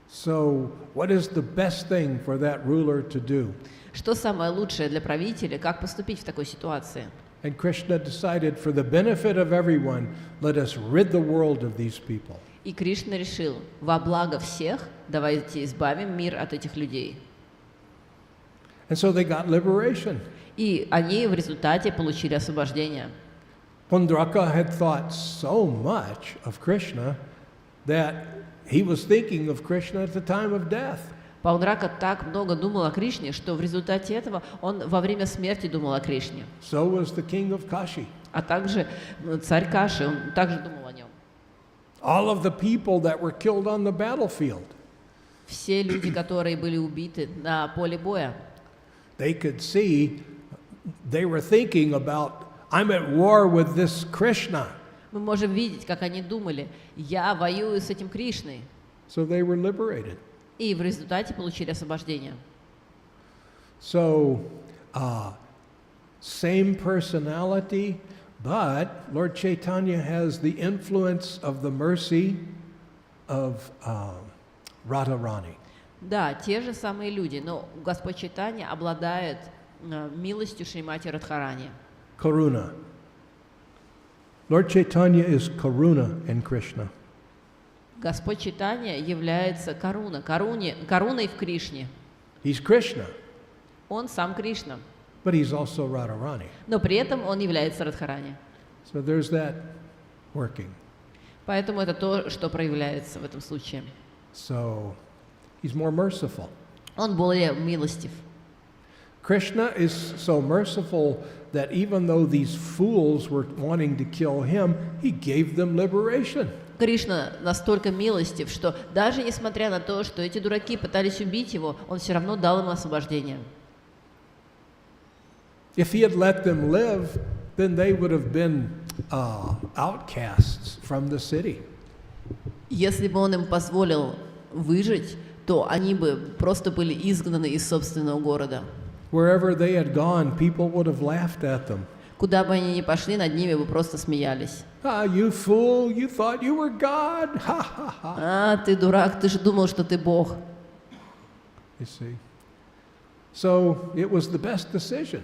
S1: So, what is the best thing for that ruler to do?
S2: Что самое лучшее для правителя, как поступить в такой ситуации?
S1: And Krishna decided, for the benefit of everyone, let us rid the world of these people.
S2: И Кришна решил, во благо всех, давайте избавим мир от этих людей.
S1: And so they got liberation.
S2: И они в результате получили освобождение.
S1: Pundraka had thought so much of Krishna that he was thinking of Krishna at the time of death.
S2: Паундрака так много думал о Кришне, что в результате этого он во время смерти думал о Кришне.
S1: So was the king of Kashi.
S2: А также царь Каши, он также думал о нем.
S1: All of the people that were killed on the battlefield.
S2: Все люди, которые были убиты на поле боя,
S1: they could see they were thinking about, I'm at war with this Krishna.
S2: мы можем видеть, как они думали, я воюю с этим Кришной.
S1: So they were liberated.
S2: И в результате получили освобождение.
S1: So, same personality, but Lord Chaitanya has the influence of the mercy of Radharani.
S2: Да, те же самые люди, но Господь Чайтанья обладает милостью Шримати Радхарани.
S1: Karuna. Lord Chaitanya is Karuna in Krishna.
S2: Господь Чайтанья является коруной в Кришне.
S1: He's Krishna,
S2: Он сам Кришна,
S1: but he's also Radharani.
S2: но при этом он является Радхарани.
S1: So there's that working.
S2: Поэтому это то, что проявляется в этом случае.
S1: So he's more merciful.
S2: Он более милостив.
S1: Krishna is so merciful that even though these fools were wanting to kill him, he gave them liberation.
S2: Кришна настолько милостив, что даже несмотря на то, что эти дураки пытались убить его, он все равно дал им освобождение.
S1: If he had let them live, then they would have been outcasts from the city.
S2: Если бы он им позволил выжить, то они бы просто были изгнаны из собственного города.
S1: Wherever they had gone, people would have laughed at them.
S2: Куда бы они ни пошли, над ними бы просто смеялись.
S1: Ah, you fool, you thought you were God. Ha ha ha.
S2: А, ты дурак, ты же думал, что ты Бог.
S1: You see. So it was the best decision.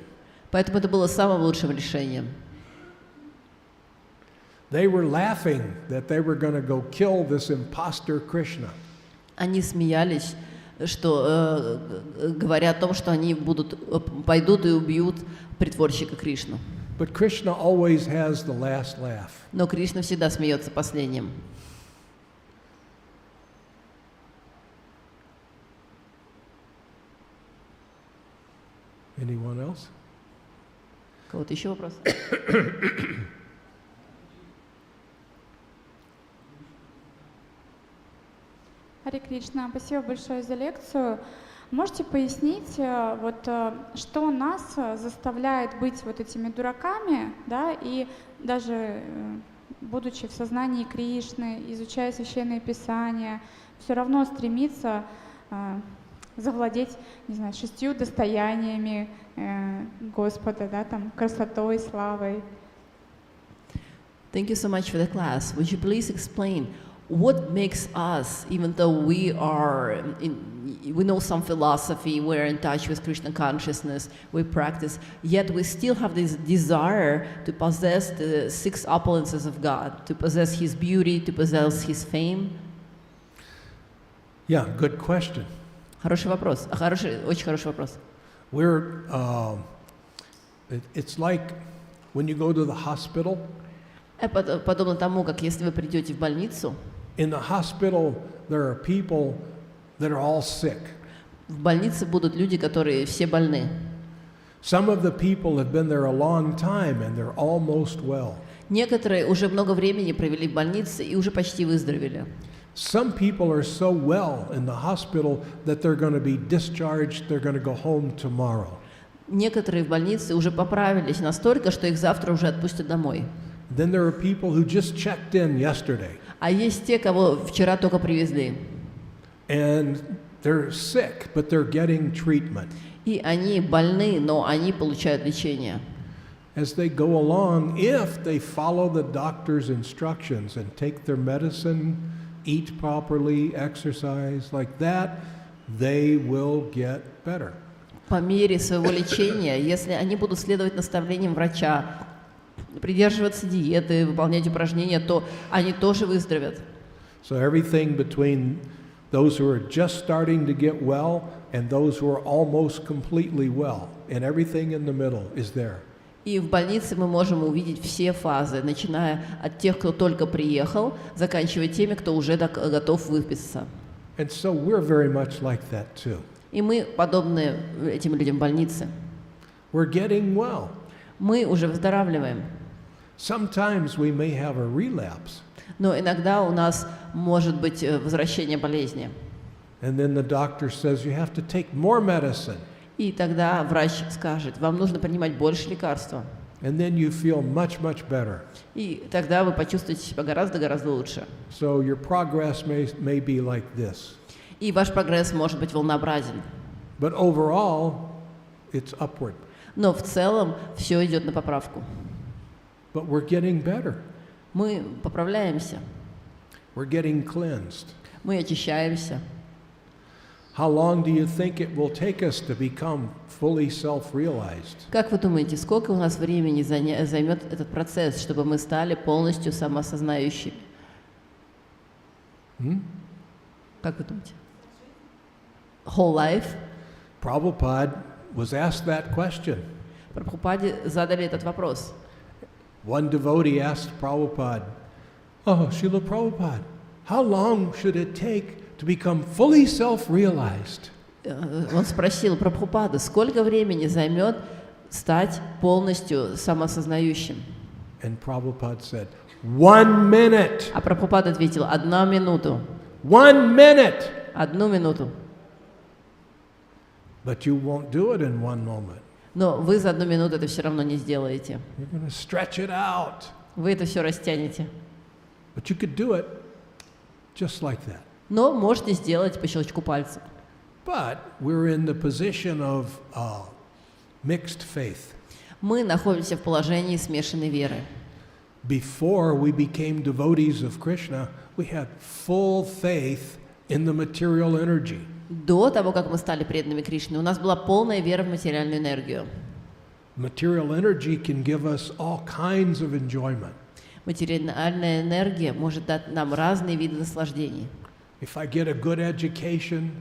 S2: Поэтому это было самым лучшим решением.
S1: They were laughing that they were going to go kill this imposter Krishna.
S2: Они смеялись, что говоря о том, что они пойдут и убьют притворщика Кришну.
S1: But Krishna always has the last laugh.
S2: Но Кришна всегда смеется последним.
S1: Anyone else?
S2: У кого-то еще вопрос?
S6: Харе Кришна, спасибо большое за лекцию. Можете пояснить, что нас заставляет быть вот этими дураками, да, и даже будучи в сознании Кришны, изучая Священное Писание, все равно стремиться завладеть, не знаю, 6 достояниями Господа, да, там, красотой, славой.
S2: Thank you so much for the class. Would you please explain what makes us, even though we know some philosophy, we're in touch with Krishna consciousness, we practice, yet we still have this desire to possess the 6 opulences of God, to possess His beauty, to possess His fame?
S1: Yeah, good question.
S2: Хороший вопрос. Очень хороший вопрос.
S1: It's like when you go to the hospital.
S2: Подобно тому, как если вы придете в больницу.
S1: In the hospital, there are people that are all sick.
S2: В больнице будут люди, которые все больны.
S1: Some of the people have been there a long time and they're almost well.
S2: Некоторые уже много времени провели в больнице и уже почти выздоровели.
S1: Some people are so well in the hospital that they're going to be discharged, they're going to go home tomorrow.
S2: Некоторые в больнице уже поправились настолько, что их завтра уже отпустят домой.
S1: Then there are people who just checked in yesterday.
S2: А есть те, кого вчера только привезли.
S1: And they're sick, but they're getting treatment.
S2: И они больны, но они получают лечение.
S1: As they go along, if they follow the doctor's instructions and take their medicine, eat properly, exercise like that, they will get better.
S2: По мере своего лечения, если они будут следовать наставлениям врача, придерживаться диеты, выполнять упражнения, то они тоже выздоровят.
S1: So everything between those who are just starting to get well and those who are almost completely well, and everything in the middle is there.
S2: И в больнице мы можем увидеть все фазы, начиная от тех, кто только приехал, заканчивая теми, кто уже готов выписаться.
S1: And so we're very much like that too.
S2: И мы подобны этим людям в больнице.
S1: We're getting well.
S2: Мы уже выздоравливаем.
S1: Sometimes we may have a relapse.
S2: Но иногда у нас может быть возвращение болезни.
S1: And then the doctor says you have to take more medicine.
S2: И тогда врач скажет, вам нужно принимать больше лекарства.
S1: And then you feel much, much better.
S2: И тогда вы почувствуете себя гораздо-гораздо лучше.
S1: So your progress may be like this.
S2: И ваш прогресс может быть волнообразен.
S1: But overall, it's upward.
S2: Но в целом все идет на поправку.
S1: But we're getting better.
S2: Мы поправляемся,
S1: We're getting cleansed.
S2: мы очищаемся.
S1: How long do you think it will take us to become fully self-realized?
S2: Как вы думаете, сколько у нас времени займет этот процесс, чтобы мы стали полностью самоосознающими? Как вы думаете? Whole life?
S1: Prabhupada was asked that question.
S2: Прабхупаде задали этот вопрос.
S1: One devotee asked Prabhupada, "Oh, Srila Prabhupada, how long should it take to become fully self-realized?"
S2: Он спросил Прабхупада, сколько времени займет стать полностью самоосознающим?
S1: And Prabhupada said, 1 minute.
S2: А Прабхупада ответил, 1 минуту.
S1: 1 minute.
S2: 1 минуту.
S1: But you won't do it in 1 moment.
S2: Но вы за 1 минуту это все равно не сделаете.
S1: You're going to stretch it out.
S2: Вы это все растянете.
S1: But you could do it just like that.
S2: Но можете сделать по щелчку пальца.
S1: But we're in the position of mixed faith.
S2: Мы находимся в положении смешанной веры.
S1: Before we became devotees of Krishna, we had full faith in the material energy.
S2: До того, как мы стали преданными Кришны, у нас была полная вера в материальную энергию.
S1: Material energy can give us all kinds of enjoyment.
S2: Материальная энергия может дать нам разные виды наслаждений.
S1: If I get a good education,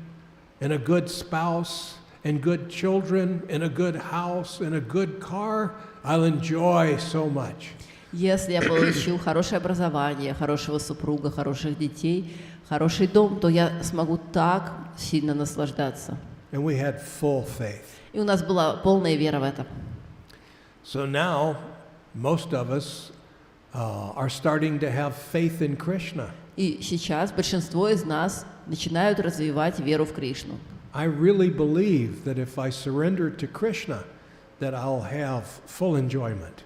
S1: and a good spouse, and good children, and a good house, and a good car, I'll enjoy so much.
S2: Если я получу хорошее образование, хорошего супруга, хороших детей, хороший дом, то я смогу так сильно наслаждаться.
S1: And we had full faith.
S2: И у нас была полная вера в это.
S1: So now, most of us are starting to have faith in Krishna.
S2: И сейчас большинство из нас начинают развивать веру в Кришну.
S1: I really believe that if I surrender to Krishna, that I'll have full enjoyment.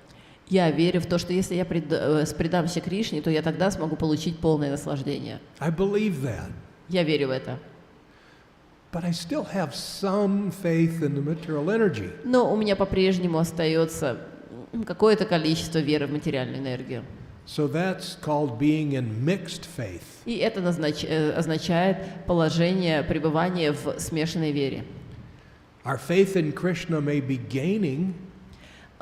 S2: Я верю в то, что если я предамся Кришне, то я тогда смогу получить полное наслаждение.
S1: I believe that.
S2: Я верю в это.
S1: But I still have some faith in the material energy.
S2: Но у меня по-прежнему остается какое-то количество веры в материальную энергию.
S1: So that's called being in mixed faith.
S2: И это означает положение пребывания в смешанной вере.
S1: Our faith in Krishna may be gaining,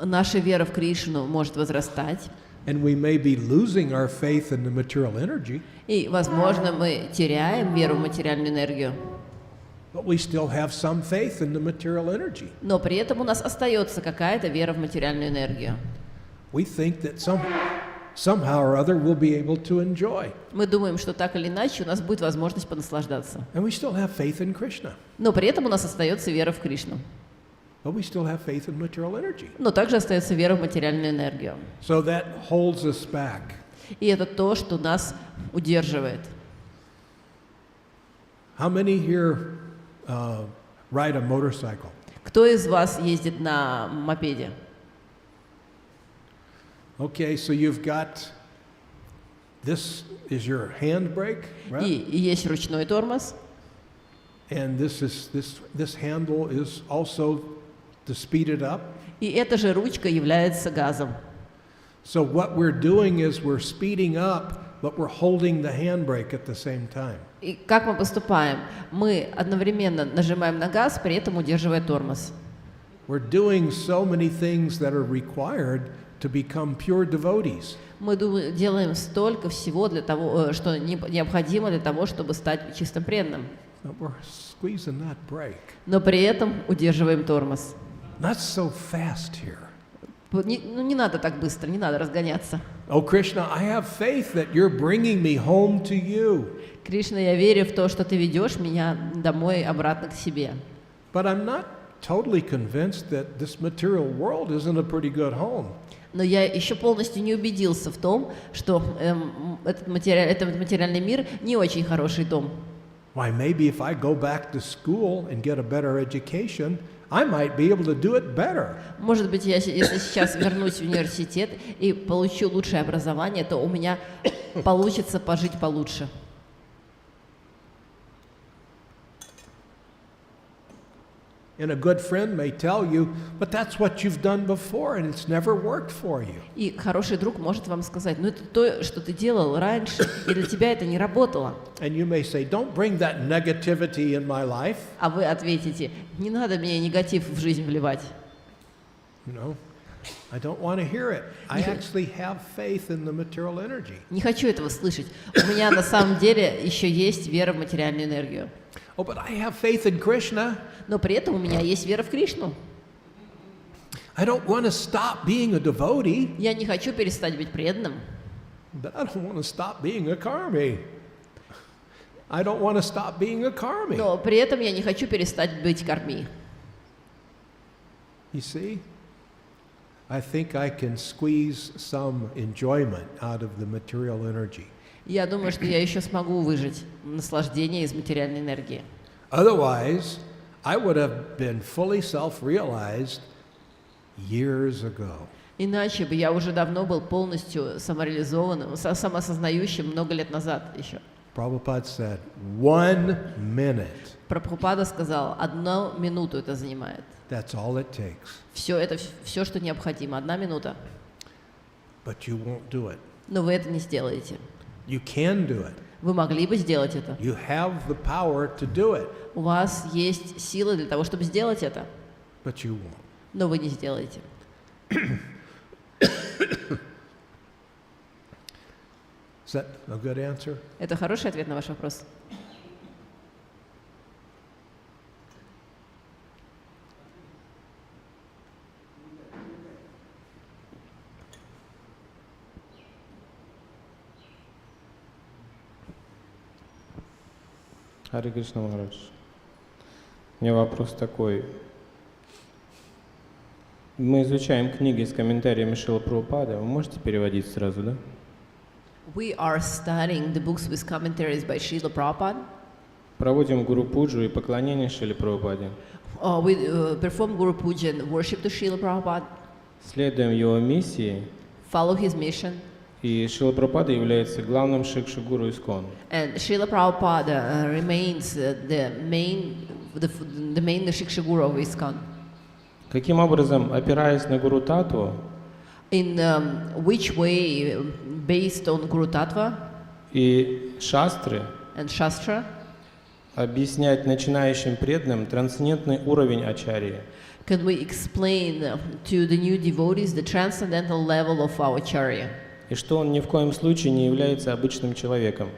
S2: Наша вера в Кришну может возрастать,
S1: and we may be losing our faith in the material energy,
S2: и, возможно, мы теряем веру в материальную энергию,
S1: but we still have some faith in the material energy.
S2: но при этом у нас остается какая-то вера в материальную энергию.
S1: We think that somehow or other we'll be able to enjoy.
S2: Мы думаем, что так или иначе у нас будет возможность понаслаждаться.
S1: And we still have faith in Krishna,
S2: Но при этом у нас остается вера в Кришну.
S1: but we still have faith in material energy.
S2: Но также остается вера в материальную энергию.
S1: So that holds us back.
S2: И это то, что нас удерживает.
S1: How many here ride a motorcycle?
S2: Кто из вас ездит на мопеде?
S1: Okay, so you've got, this is your handbrake, right?
S2: И есть ручной тормоз.
S1: And this handle is also to speed it up.
S2: И эта же ручка является газом.
S1: So what we're doing is we're speeding up, but we're holding the handbrake at the same time.
S2: И как мы поступаем? Мы одновременно нажимаем на газ, при этом удерживая тормоз.
S1: We're doing so many things that are required to become pure devotees.
S2: Мы делаем столько всего для того, что необходимо для того, чтобы стать чистым преданным.
S1: But we're squeezing that brake.
S2: Но при этом удерживаем тормоз.
S1: Not so fast here.
S2: Не надо так быстро, не надо разгоняться.
S1: Oh, Krishna, I have faith that you're bringing me home to you.
S2: Кришна, я верю в то, что ты ведешь меня домой, обратно к себе.
S1: But I'm not totally convinced that this material world isn't a pretty good home.
S2: Но я еще полностью не убедился в том, что этот материальный мир не очень хороший дом.
S1: Why, maybe if I go back to school and get a better education, I might be able to do it better.
S2: Может быть, если сейчас вернусь в университет и получу лучшее образование, то у меня получится пожить получше.
S1: And a good friend may tell you, but that's what you've done before and it's never worked for you.
S2: И хороший друг может вам сказать, ну это то, что ты делал раньше, и для тебя это не работало.
S1: And you may say, don't bring that negativity in my life.
S2: А вы ответите, не надо мне негатив в жизнь вливать.
S1: You know, I don't want to hear it. I actually have faith in the material energy.
S2: Не хочу этого слышать. У меня на самом деле еще есть вера в материальную энергию.
S1: Oh, but I have faith in Krishna.
S2: Но при этом у меня есть вера в Кришну.
S1: I don't want to stop being a devotee,
S2: Я не хочу перестать быть преданным.
S1: but I don't want to stop being a karmi. I don't want to stop being a karmi.
S2: Но при этом я не хочу перестать быть карми.
S1: You see? I think I can squeeze some enjoyment out of the material energy.
S2: Я думаю, что я еще смогу выжить наслаждение из материальной энергии.
S1: Otherwise, I would have been fully self-realized years ago.
S2: Иначе бы я уже давно был полностью самореализованным, самоосознающим много лет назад еще.
S1: Prabhupada said, 1 minute.
S2: Прабхупада сказал, 1 минуту это занимает.
S1: That's all it takes.
S2: Все это, все, что необходимо, 1 минута.
S1: But you won't do it.
S2: Но вы это не сделаете.
S1: You can do it.
S2: Вы могли бы сделать это.
S1: You have the power to do it,
S2: У вас есть силы для того, чтобы сделать это.
S1: but you won't.
S2: Но вы не сделаете.
S1: Is that a good answer?
S2: Это хороший ответ на ваш вопрос.
S7: Харе Кришна Махарадж. У меня вопрос такой. Мы изучаем книги с комментариями Шрила Прабхупады. Вы можете переводить сразу, да?
S2: We are studying the books with commentaries by Srila Prabhupada.
S7: Проводим гуру пуджу и поклонение Шриле Прабхупаде.
S2: We perform Guru Puja and worship to Srila Prabhupada.
S7: Следуем его миссии.
S2: Follow his mission.
S7: И Шрила Прабхупада является главным шикша-гуру ИСККОН.
S2: And Srila Prabhupada remains the main Shiksha Guru of ISKCON.
S7: Каким образом, опираясь на гуру Татву
S2: In which way, based on Guru Tattva
S7: и шастры,
S2: and Shastra,
S7: объяснять начинающим преданным трансцендентный уровень ачарьи?
S2: can we explain to the new devotees the transcendental level of our Acharya?
S7: И что он ни в коем случае не является обычным человеком.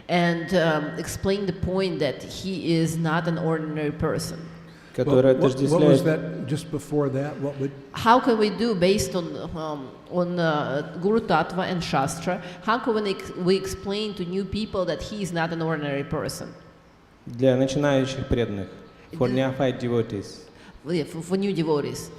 S2: And explain the point that he is not an ordinary person.
S7: Который
S1: What was
S7: отождествляет...
S1: that just before that? What would?
S2: How can we do based on Guru Tattva and Shastra? How can we explain to new people that he is not an ordinary person?
S7: Для начинающих преданных. For neophyte devotees.
S2: For new devotees.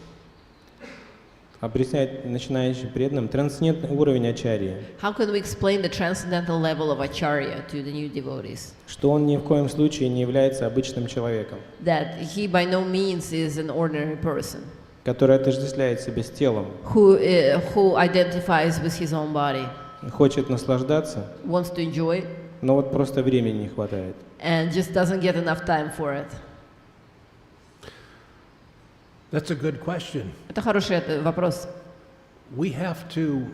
S7: Объяснять начинающим преданным трансцендентный уровень ачарьи.
S2: How can we explain the transcendental level of Acharya to the new devotees?
S7: Что он ни в коем случае не является обычным человеком.
S2: That he by no means is an ordinary person.
S7: Который отождествляет себя с телом.
S2: Who identifies with his own body.
S7: Хочет наслаждаться.
S2: Wants to enjoy.
S7: Но вот просто времени не хватает.
S2: And just doesn't get enough time for it.
S1: That's a good question.
S2: Это хороший вопрос.
S1: We have to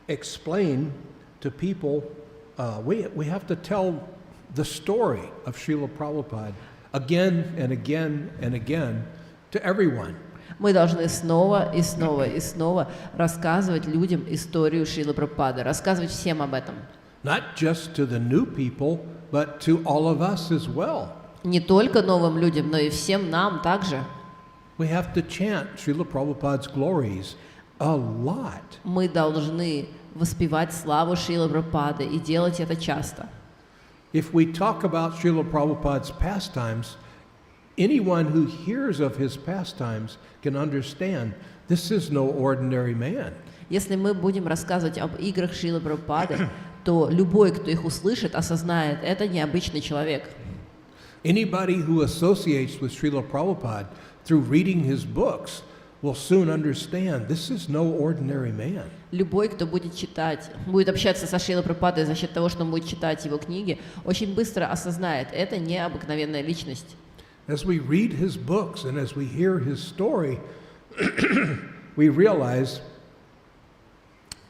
S1: explain to people. We have to tell the story of Srila Prabhupada again and again and again to everyone.
S2: Мы должны снова и снова и снова рассказывать людям историю Шрилы Прабхупады, рассказывать всем об этом.
S1: Not just to the new people, but to all of us as well.
S2: Не только новым людям, но и всем нам также.
S1: We have to chant Srila Prabhupada's glories a lot.
S2: Мы должны воспевать славу Шрилы Прабхупады и делать это часто.
S1: If we talk about Srila Prabhupada's pastimes, anyone who hears of his pastimes can understand this is no ordinary man.
S2: Если мы будем рассказывать об играх Шрилы Прабхупады, то любой, кто их услышит, осознает, это необычный человек.
S1: Anybody who associates with Srila Prabhupada through reading his books will soon understand this is no ordinary man.
S2: Любой, кто будет читать, будет общаться со Шрилой Прабхупадой за счет того, что он будет читать его книги, очень быстро осознает, это необыкновенная личность.
S1: As we read his books and as we hear his story, we realize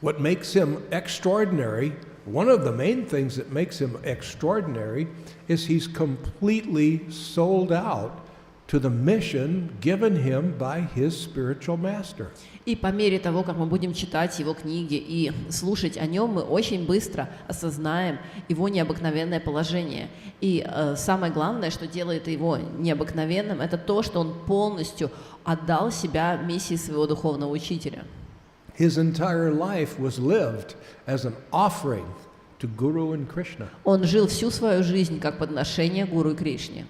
S1: what makes him extraordinary. One of the main things that makes him extraordinary is he's completely sold out to the mission given him by his spiritual master.
S2: И по мере того, как мы будем читать его книги и слушать о нем, мы очень быстро осознаем его необыкновенное положение. И самое главное, что делает его необыкновенным, это то, что он полностью отдал себя миссии своего духовного учителя.
S1: His entire life was lived as an offering to Guru and Krishna.
S2: Он жил всю свою жизнь как подношение Гуру и Кришне.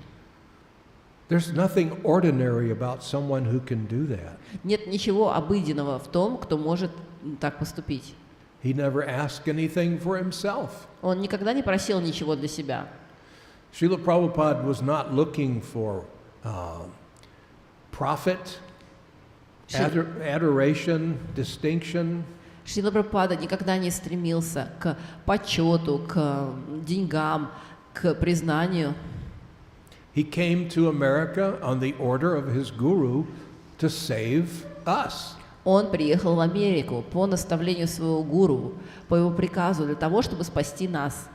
S1: There's nothing ordinary about someone who can do that.
S2: Нет ничего обыденного в том, кто может так поступить.
S1: He never asked anything for himself.
S2: Он никогда не просил ничего для себя.
S1: Srila Prabhupada was not looking for profit, adoration, distinction.
S2: Шрила Прабхупада никогда не стремился к почету, к деньгам, к признанию.
S1: He came to America on the order of his guru to save us.
S2: Он приехал в Америку по наставлению своего гуру, по его приказу, для того, чтобы спасти нас.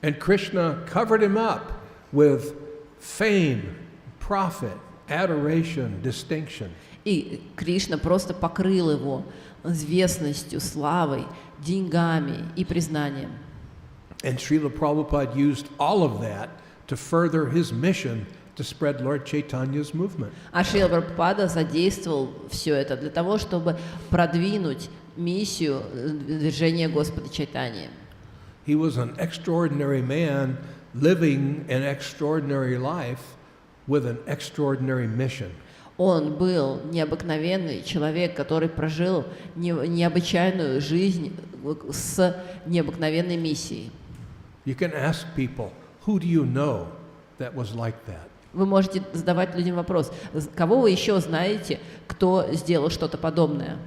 S1: And Krishna covered him up with fame, profit, adoration, distinction.
S2: И Кришна просто покрыл его известностью, славой, деньгами и признанием.
S1: And Srila Prabhupada used all of that to further his mission to spread Lord Chaitanya's movement.
S2: А Шрила Прабхупада задействовал все это для того, чтобы продвинуть миссию движения Господа Чайтаньи.
S1: He was an extraordinary man living an extraordinary life with an extraordinary mission.
S2: Он был необыкновенный человек, который прожил необычайную жизнь с необыкновенной миссией.
S1: You can ask people, who do you know that was like that?
S2: Вы можете задавать людям вопрос, кого вы еще знаете, кто сделал что-то подобное?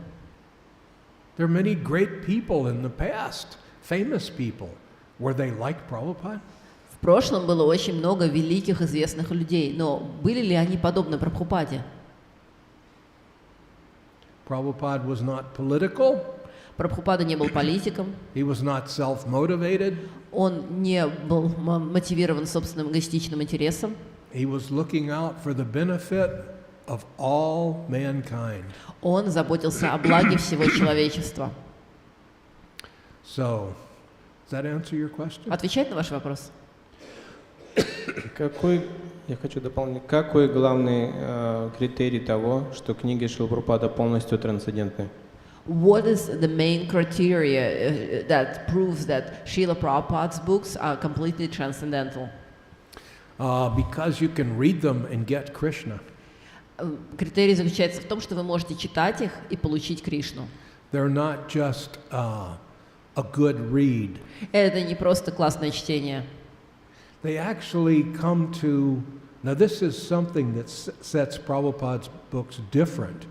S1: There are many great people in the past, famous people. Were they like Prabhupada?
S2: В прошлом было очень много великих известных людей, но были ли они подобны Прабхупаде?
S1: Prabhupada was not political.
S2: Прабхупада не был политиком.
S1: He was not self-motivated.
S2: Он не был мотивирован собственным эгоистичным интересом.
S1: He was looking out for the benefit of all mankind.
S2: Он заботился о благе всего человечества.
S1: So, does that answer your question?
S2: Отвечает на ваш вопрос?
S7: Я хочу дополнить, какой главный критерий того, что книги Шрилы Прабхупады полностью трансцендентны?
S2: What is the main criteria that proves that Srila Prabhupada's books are completely transcendental?
S1: Because you can read them and get Krishna.
S2: Критерий заключается в том, что вы можете читать их и получить Кришну.
S1: They're not just a good read.
S2: Это не просто классное чтение.
S1: They actually come to, now this is something that sets Prabhupada's books different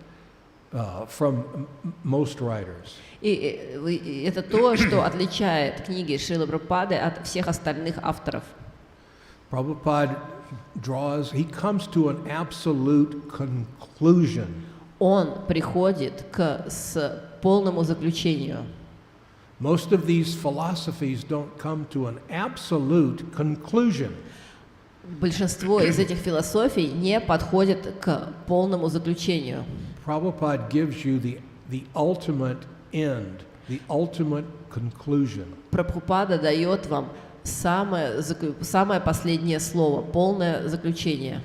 S1: from most writers.
S2: И это то, что отличает книги Шрилы Прабхупады от всех остальных авторов.
S1: Prabhupada he comes to an absolute conclusion.
S2: Он приходит к полному заключению.
S1: Most of these philosophies don't come to an absolute conclusion.
S2: Большинство из этих философий не подходит к полному заключению.
S1: Prabhupada gives you the ultimate end, the ultimate conclusion.
S2: Прабхупада дает вам самое последнее слово, полное заключение.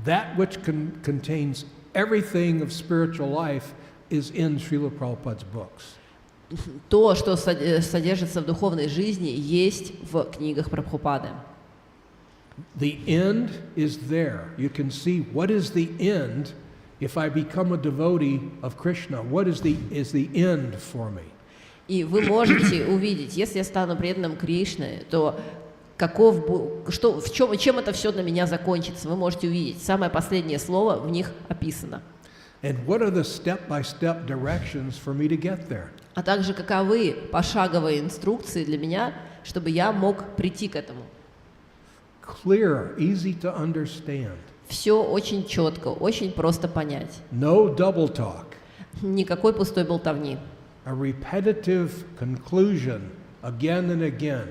S1: That which contains everything of spiritual life is in Srila Prabhupada's books.
S2: То, что содержится в духовной жизни, есть в книгах Прабхупады.
S1: The end is there. You can see what is the end. If I become a devotee of Krishna, what is the end for me?
S2: И вы можете увидеть, если я стану преданным Кришны, то чем это все для меня закончится, вы можете увидеть. Самое последнее слово в них описано.
S1: And what are the step-by-step directions for me to get there?
S2: А также каковы пошаговые инструкции для меня, чтобы я мог прийти к этому.
S1: Clear, easy to understand.
S2: Все очень четко, очень просто понять.
S1: No double talk.
S2: Никакой пустой болтовни.
S1: A repetitive conclusion again and again.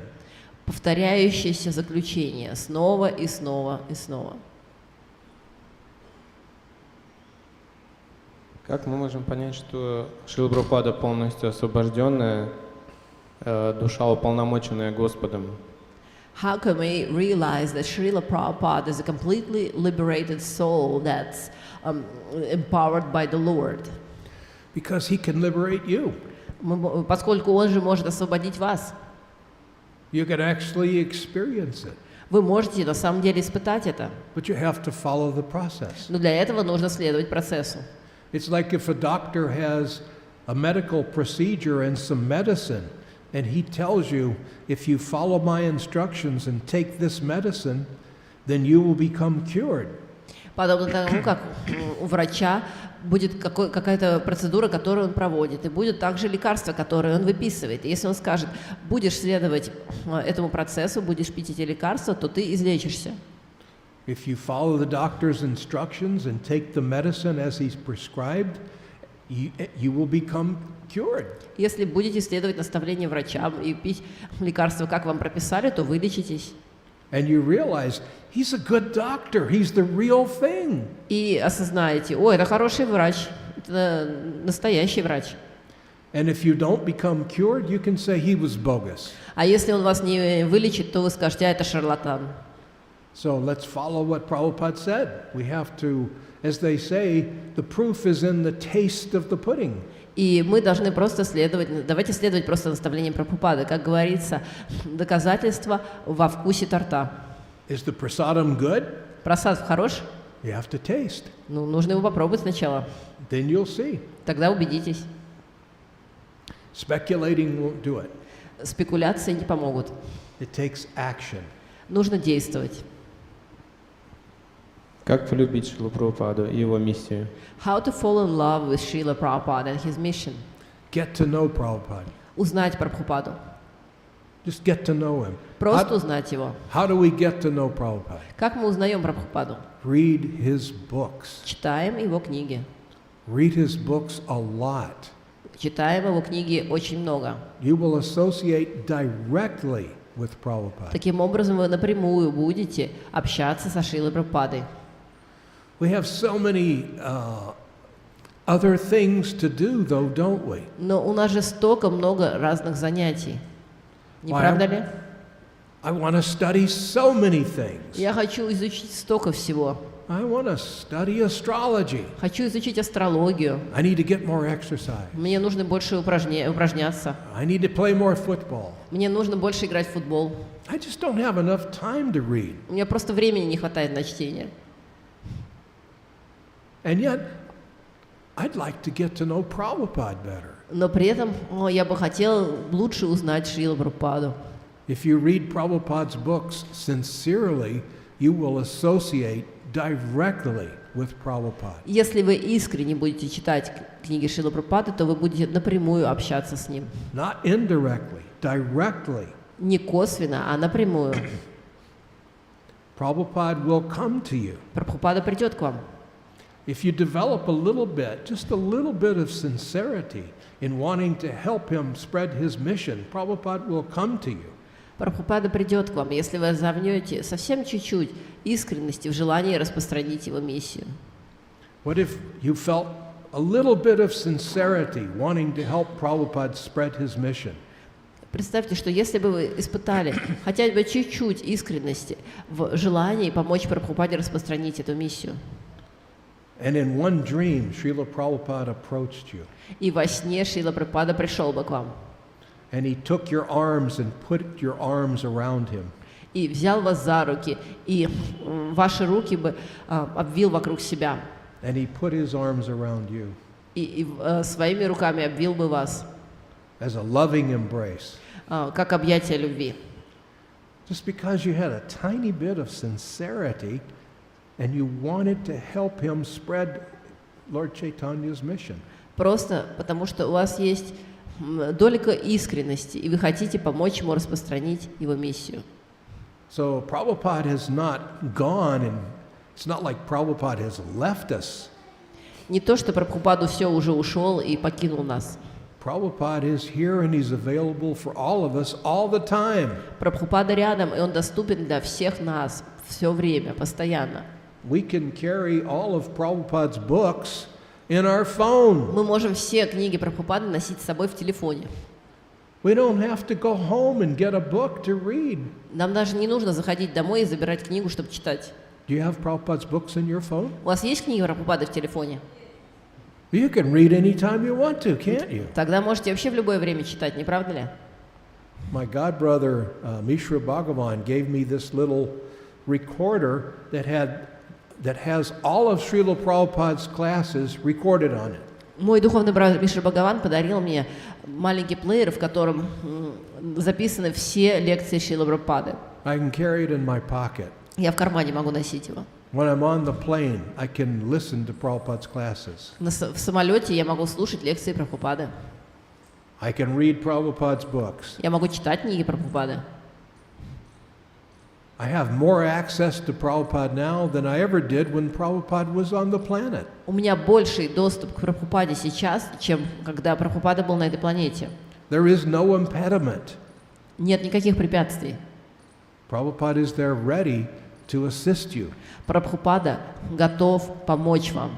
S2: Повторяющееся заключение снова и снова и снова.
S7: Как мы можем понять, что Шрила Прабхупада полностью освобожденная, душа уполномоченная Господом?
S2: How can we realize that Srila Prabhupada is a completely liberated soul that's empowered by the Lord?
S1: Because he can liberate you.
S2: Поскольку он же может освободить вас.
S1: You can actually experience it.
S2: Вы можете на самом деле испытать это.
S1: But you have to follow the process.
S2: Но для этого нужно следовать процессу.
S1: It's like if a doctor has a medical procedure and some medicine, and he tells you, if you follow my instructions and take this medicine, then you will become cured.
S2: Подобно тому, как у врача будет какая-то процедура, которую он проводит, и будет также лекарство, которое он выписывает. И если он скажет, будешь следовать этому процессу, будешь пить эти лекарства, то ты излечишься.
S1: If you follow the doctor's instructions and take the medicine as he's prescribed, you will become cured.
S2: Если будете следовать наставлениям врача и пить лекарства, как вам прописали, то вы лечитесь.
S1: And you realize he's a good doctor, he's the real thing.
S2: И осознаете, это хороший врач, это настоящий врач.
S1: And if you don't become cured, you can say he was bogus.
S2: А если он вас не вылечит, то вы скажете, это шарлатан.
S1: So let's follow what Prabhupada said. We have to, as they say, the proof is in the taste of the pudding.
S2: И мы должны просто давайте следовать просто наставлениям Прабхупады. Как говорится, доказательство во вкусе торта.
S1: Is the prasadam good?
S2: Прасад хорош?
S1: You have to taste.
S2: Нужно его попробовать сначала.
S1: Then you'll see.
S2: Тогда убедитесь.
S1: Speculating won't do it.
S2: Спекуляции не помогут.
S1: It takes action.
S2: Нужно действовать.
S7: Как полюбить Шрилу Прабхупаду и его миссию?
S2: How to fall in love with Srila Prabhupada and his mission.
S1: Get to know Prabhupada.
S2: Узнать Прабхупаду.
S1: Just get to know him.
S2: Просто узнать его.
S1: How do we get to know Prabhupada?
S2: Как мы узнаем Прабхупаду?
S1: Read his books.
S2: Читаем его книги.
S1: Read his books a lot.
S2: Читаем его книги очень много.
S1: You will associate directly with Prabhupada.
S2: Таким образом, вы напрямую будете общаться со Шрилой Прабхупадой.
S1: We have so many other things to do, though, don't we?
S2: Но у нас же столько много разных занятий. Не правда ли?
S1: I want to study so many things.
S2: Я хочу изучить столько всего.
S1: I want to study astrology.
S2: Хочу изучить астрологию.
S1: I need to get more exercise.
S2: Мне нужно больше упражняться.
S1: I need to play more football.
S2: Мне нужно больше играть в футбол.
S1: I just don't have enough time to read.
S2: У меня просто времени не хватает на чтение.
S1: And yet, I'd like to get to know Prabhupada better.
S2: Но при этом я бы хотел лучше узнать Шрилу Прабхупаду.
S1: If you read Prabhupada's books sincerely, you will associate directly with Prabhupada.
S2: Если вы искренне будете читать книги Шрилы Прабхупады, то вы будете напрямую общаться с ним.
S1: Not indirectly, directly.
S2: Не косвенно, а напрямую.
S1: Prabhupada will come to you.
S2: Прабхупада придет к вам.
S1: If you develop a little bit, just a little bit of sincerity in wanting to help him spread his mission, Prabhupada will come to you.
S2: Прабхупада придет к вам, если вы разовнете совсем чуть-чуть искренности в желании распространить его миссию.
S1: What if you felt a little bit of sincerity wanting to help Prabhupada spread his mission?
S2: Представьте, что если бы вы испытали хотя бы чуть-чуть искренности в желании помочь Прабхупаде распространить эту миссию.
S1: And in one dream, Srila Prabhupada approached you.
S2: И во сне Шрила Прабхупада пришел бы к вам.
S1: And he took your arms and put your arms around him.
S2: И взял вас за руки, и ваши руки бы обвил вокруг себя.
S1: And he put his arms around you.
S2: И своими руками обвил бы вас.
S1: as a loving embrace.
S2: Как объятие любви.
S1: Just because you had a tiny bit of sincerity and you wanted to help him spread Lord Chaitanya's mission.
S2: Просто потому что у вас есть долька искренности, и вы хотите помочь ему распространить его миссию.
S1: So Prabhupada has not gone, and it's not like Prabhupada has left us.
S2: Не то, что Прабхупаду все уже ушел и покинул нас.
S1: Prabhupada is here and he's available for all of us all the time.
S2: Прабхупада рядом, и он доступен для всех нас все время, постоянно.
S1: We can carry all of Prabhupada's books in our phone.
S2: Мы можем все книги Прабхупады носить с собой в телефоне.
S1: We don't have to go home and get a book to read.
S2: Нам даже не нужно заходить домой и забирать книгу, чтобы читать.
S1: Do you have Prabhupada's books in your phone?
S2: У вас есть книга Прабхупады в телефоне?
S1: You can read anytime you want to, can't you?
S2: Тогда можете вообще в любое время читать, не правда ли?
S1: My god brother Mishra Bhagavan gave me this little recorder that has all of Srila Prabhupada's classes recorded on it.
S2: Мой духовный брат Мишра Бхагаван подарил мне маленький плеер, в котором записаны все лекции Шрилы Прабхупады.
S1: I can carry it in my pocket.
S2: Я в кармане могу носить его.
S1: When I'm on the plane, I can listen to Prabhupada's classes.
S2: В самолете я могу слушать лекции Прабхупады.
S1: I can read Prabhupada's books.
S2: Я могу читать книги Прабхупады.
S1: I have more access to Prabhupada now than I ever did when Prabhupada was on the planet.
S2: У меня больший доступ к Прабхупаде сейчас, чем когда Прабхупада был на этой планете.
S1: There is no impediment.
S2: Нет никаких препятствий.
S1: Prabhupada is there ready to assist you.
S2: Прабхупада готов помочь вам.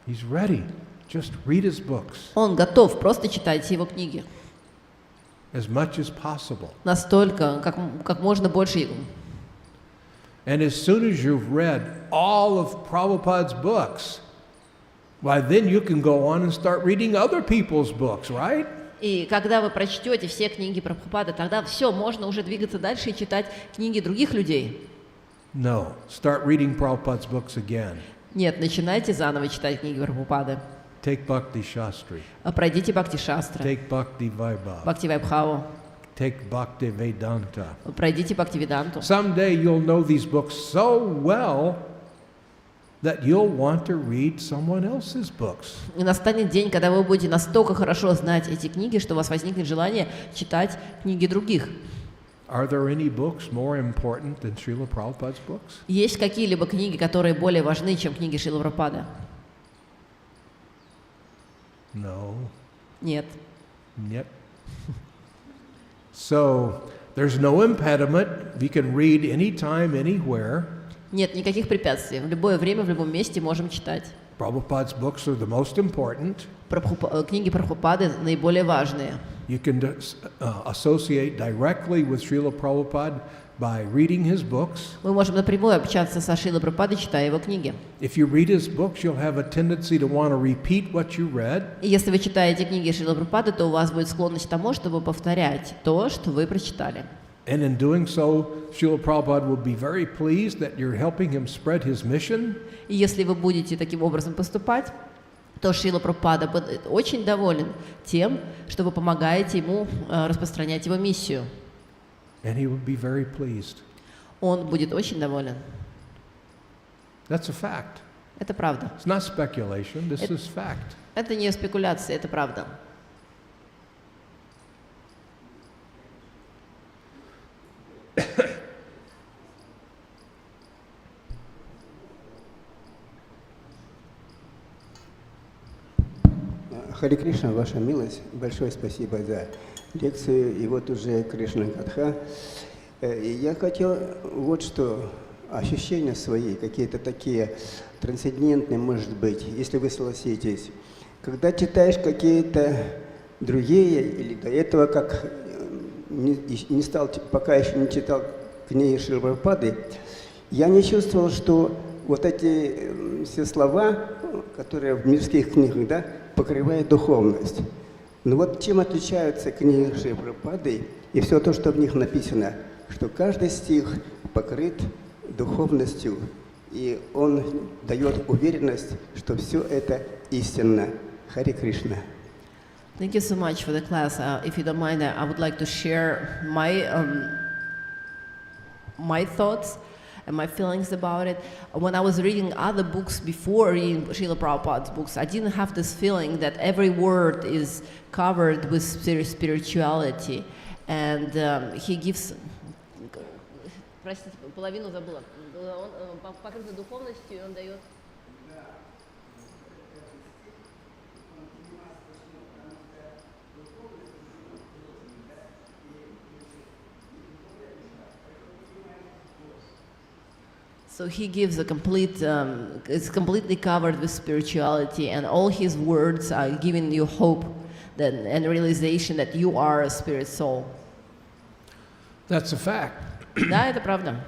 S1: He's ready. Just read his books
S2: Он готов, просто читайте его книги.
S1: as much as possible.
S2: Настолько, как можно больше.
S1: And as soon as you've read all of Prabhupada's books, why then you can go on and start reading other people's books, right?
S2: И когда вы прочтете все книги Прабхупады, тогда все, можно уже двигаться дальше и читать книги других людей.
S1: No, start reading Prabhupada's books again.
S2: Нет, начинайте заново читать книги Прабхупады.
S1: Take Bhakti Shastri.
S2: Пройдите Бхакти Шастры,
S1: Take Bhakti Vaibhav.
S2: Бхакти Вайбхаву,
S1: Take Bhakti Vedanta.
S2: пройдите Бхакти Веданту.
S1: Someday you'll know these books so well that you'll want to read someone else's books.
S2: И настанет день, когда вы будете настолько хорошо знать эти книги, что у вас возникнет желание читать книги других.
S1: Are there any books more important than Srila Prabhupada's books?
S2: Есть какие-либо книги, которые более важны, чем книги Шрилы Прабхупады?
S1: No.
S2: Нет.
S1: Yep. So there's no impediment. We can read anytime, anywhere.
S2: Нет никаких препятствий. В любое время, в любом месте можем читать.
S1: Prabhupada's books are the most important.
S2: Книги Прабхупады наиболее важные.
S1: You can associate directly with Srila Prabhupada by reading his books.
S2: Мы можем напрямую общаться со Шрилой Прабхупадой, читая его книги.
S1: If you read his books, you'll have a tendency to want to repeat what you read.
S2: И если вы читаете книги Шрилы Прабхупады, то у вас будет склонность к тому, чтобы повторять то, что вы прочитали.
S1: And in doing so, Srila Prabhupada will be very pleased that you're helping him spread his mission.
S2: И если вы будете таким образом поступать, то Шрила Прабхупада будет очень доволен тем, что вы помогаете ему распространять его миссию.
S1: And he will be very pleased.
S2: Он будет очень доволен.
S1: That's a fact.
S2: Это правда.
S1: It's not speculation, this is fact.
S2: Это не спекуляция, это правда.
S8: Харе Кришна, ваша милость, большое спасибо за лекцию. И вот уже Кришна Катха. Я хотел вот что, ощущения свои, какие-то такие трансцендентные, может быть, если вы согласитесь. Когда читаешь какие-то другие, или до этого, как не стал, пока еще не читал книги Шрилы Прабхупады, я не чувствовал, что вот эти все слова, которые в мирских книгах, да, покрывает духовность. Но вот чем отличаются книги Шрилы Прабхупады и все то, что в них написано, что каждый стих покрыт духовностью, и он дает уверенность, что все это истинно. Харе Кришна.
S2: Thank you so much for the class. If you don't mind, I would like to share my thoughts and my feelings about it. When I was reading other books before reading Srila Prabhupada's books, I didn't have this feeling that every word is covered with spirituality. And he gives... Простите, половину забыла. Он покрыт духовностью, и он дает... So he gives a complete, it's completely covered with spirituality, and all his words are giving you hope that, and realization that you are a spirit soul.
S1: That's a fact.
S2: Да, это правда.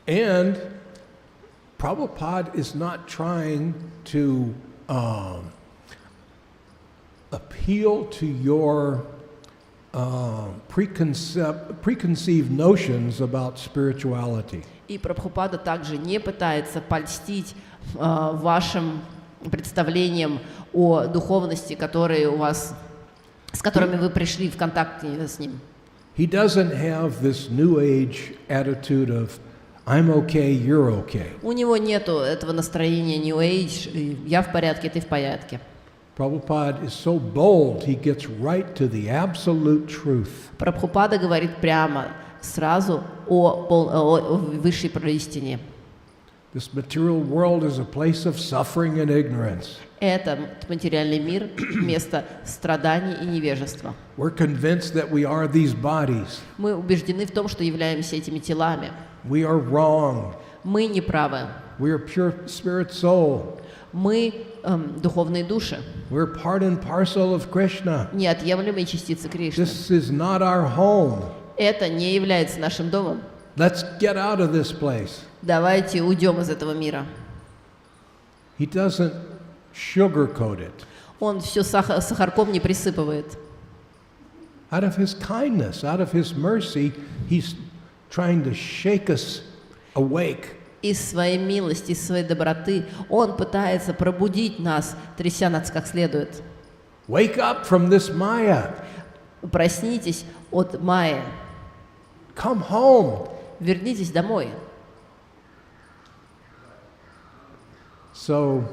S1: And Prabhupada is not trying to appeal to your preconceived notions about spirituality.
S2: И Прабхупада также не пытается польстить вашим представлениям о духовности, которые у вас, с которыми вы пришли в контакт с ним.
S1: He doesn't have this new age attitude of I'm okay, you're okay.
S2: У него нету этого настроения New Age, я в порядке, ты в порядке.
S1: Prabhupada is so bold, he gets right to the absolute truth.
S2: Прабхупада говорит прямо, сразу о высшей истине.
S1: This material world is a place of suffering and ignorance.
S2: Этот материальный мир – место страданий и невежества.
S1: We're convinced that we are these bodies.
S2: Мы убеждены в том, что являемся этими телами.
S1: We are wrong.
S2: Мы неправы.
S1: We are pure spirit soul.
S2: Мы духовные души.
S1: We're part and parcel of Krishna.
S2: Неотъемлемые частицы Кришны.
S1: This is not our home.
S2: Это не является нашим домом.
S1: Let's get out of this place.
S2: Давайте уйдем из этого мира.
S1: He doesn't sugarcoat it.
S2: Он все сахарком не присыпывает.
S1: Out of his kindness, out of his mercy, he's trying to shake us awake.
S2: Из своей милости, из своей доброты он пытается пробудить нас, тряся нас как следует.
S1: Wake up from this Maya.
S2: Проснитесь от Майи.
S1: Come home.
S2: Вернитесь домой.
S1: So,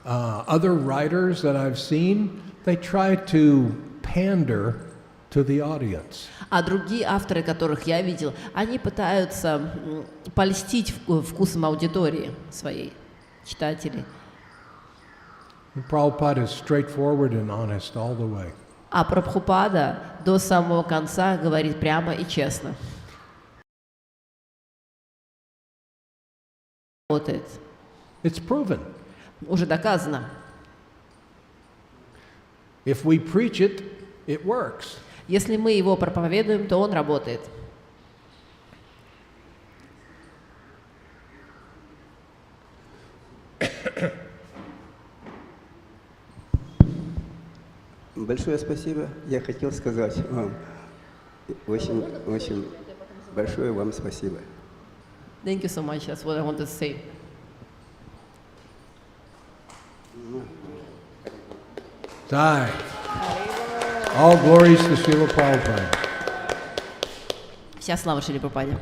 S1: other writers that I've seen, they try to pander to the audience.
S2: А другие авторы, которых я видел, они пытаются польстить вкусом аудитории своей, читателей.
S1: Prabhupada is straightforward and honest all the way.
S2: А Прабхупада до самого конца говорит прямо и честно. Работает.
S1: It's proven.
S2: Уже доказано.
S1: If we preach it, it works.
S2: Если мы его проповедуем, то он работает.
S8: Большое спасибо. Я хотел сказать вам очень большое вам спасибо.
S2: Thank you so much. That's what I wanted to say.
S1: Jai. All glories to Srila Prabhupada.
S2: Вся слава Шриле Прабхупаде.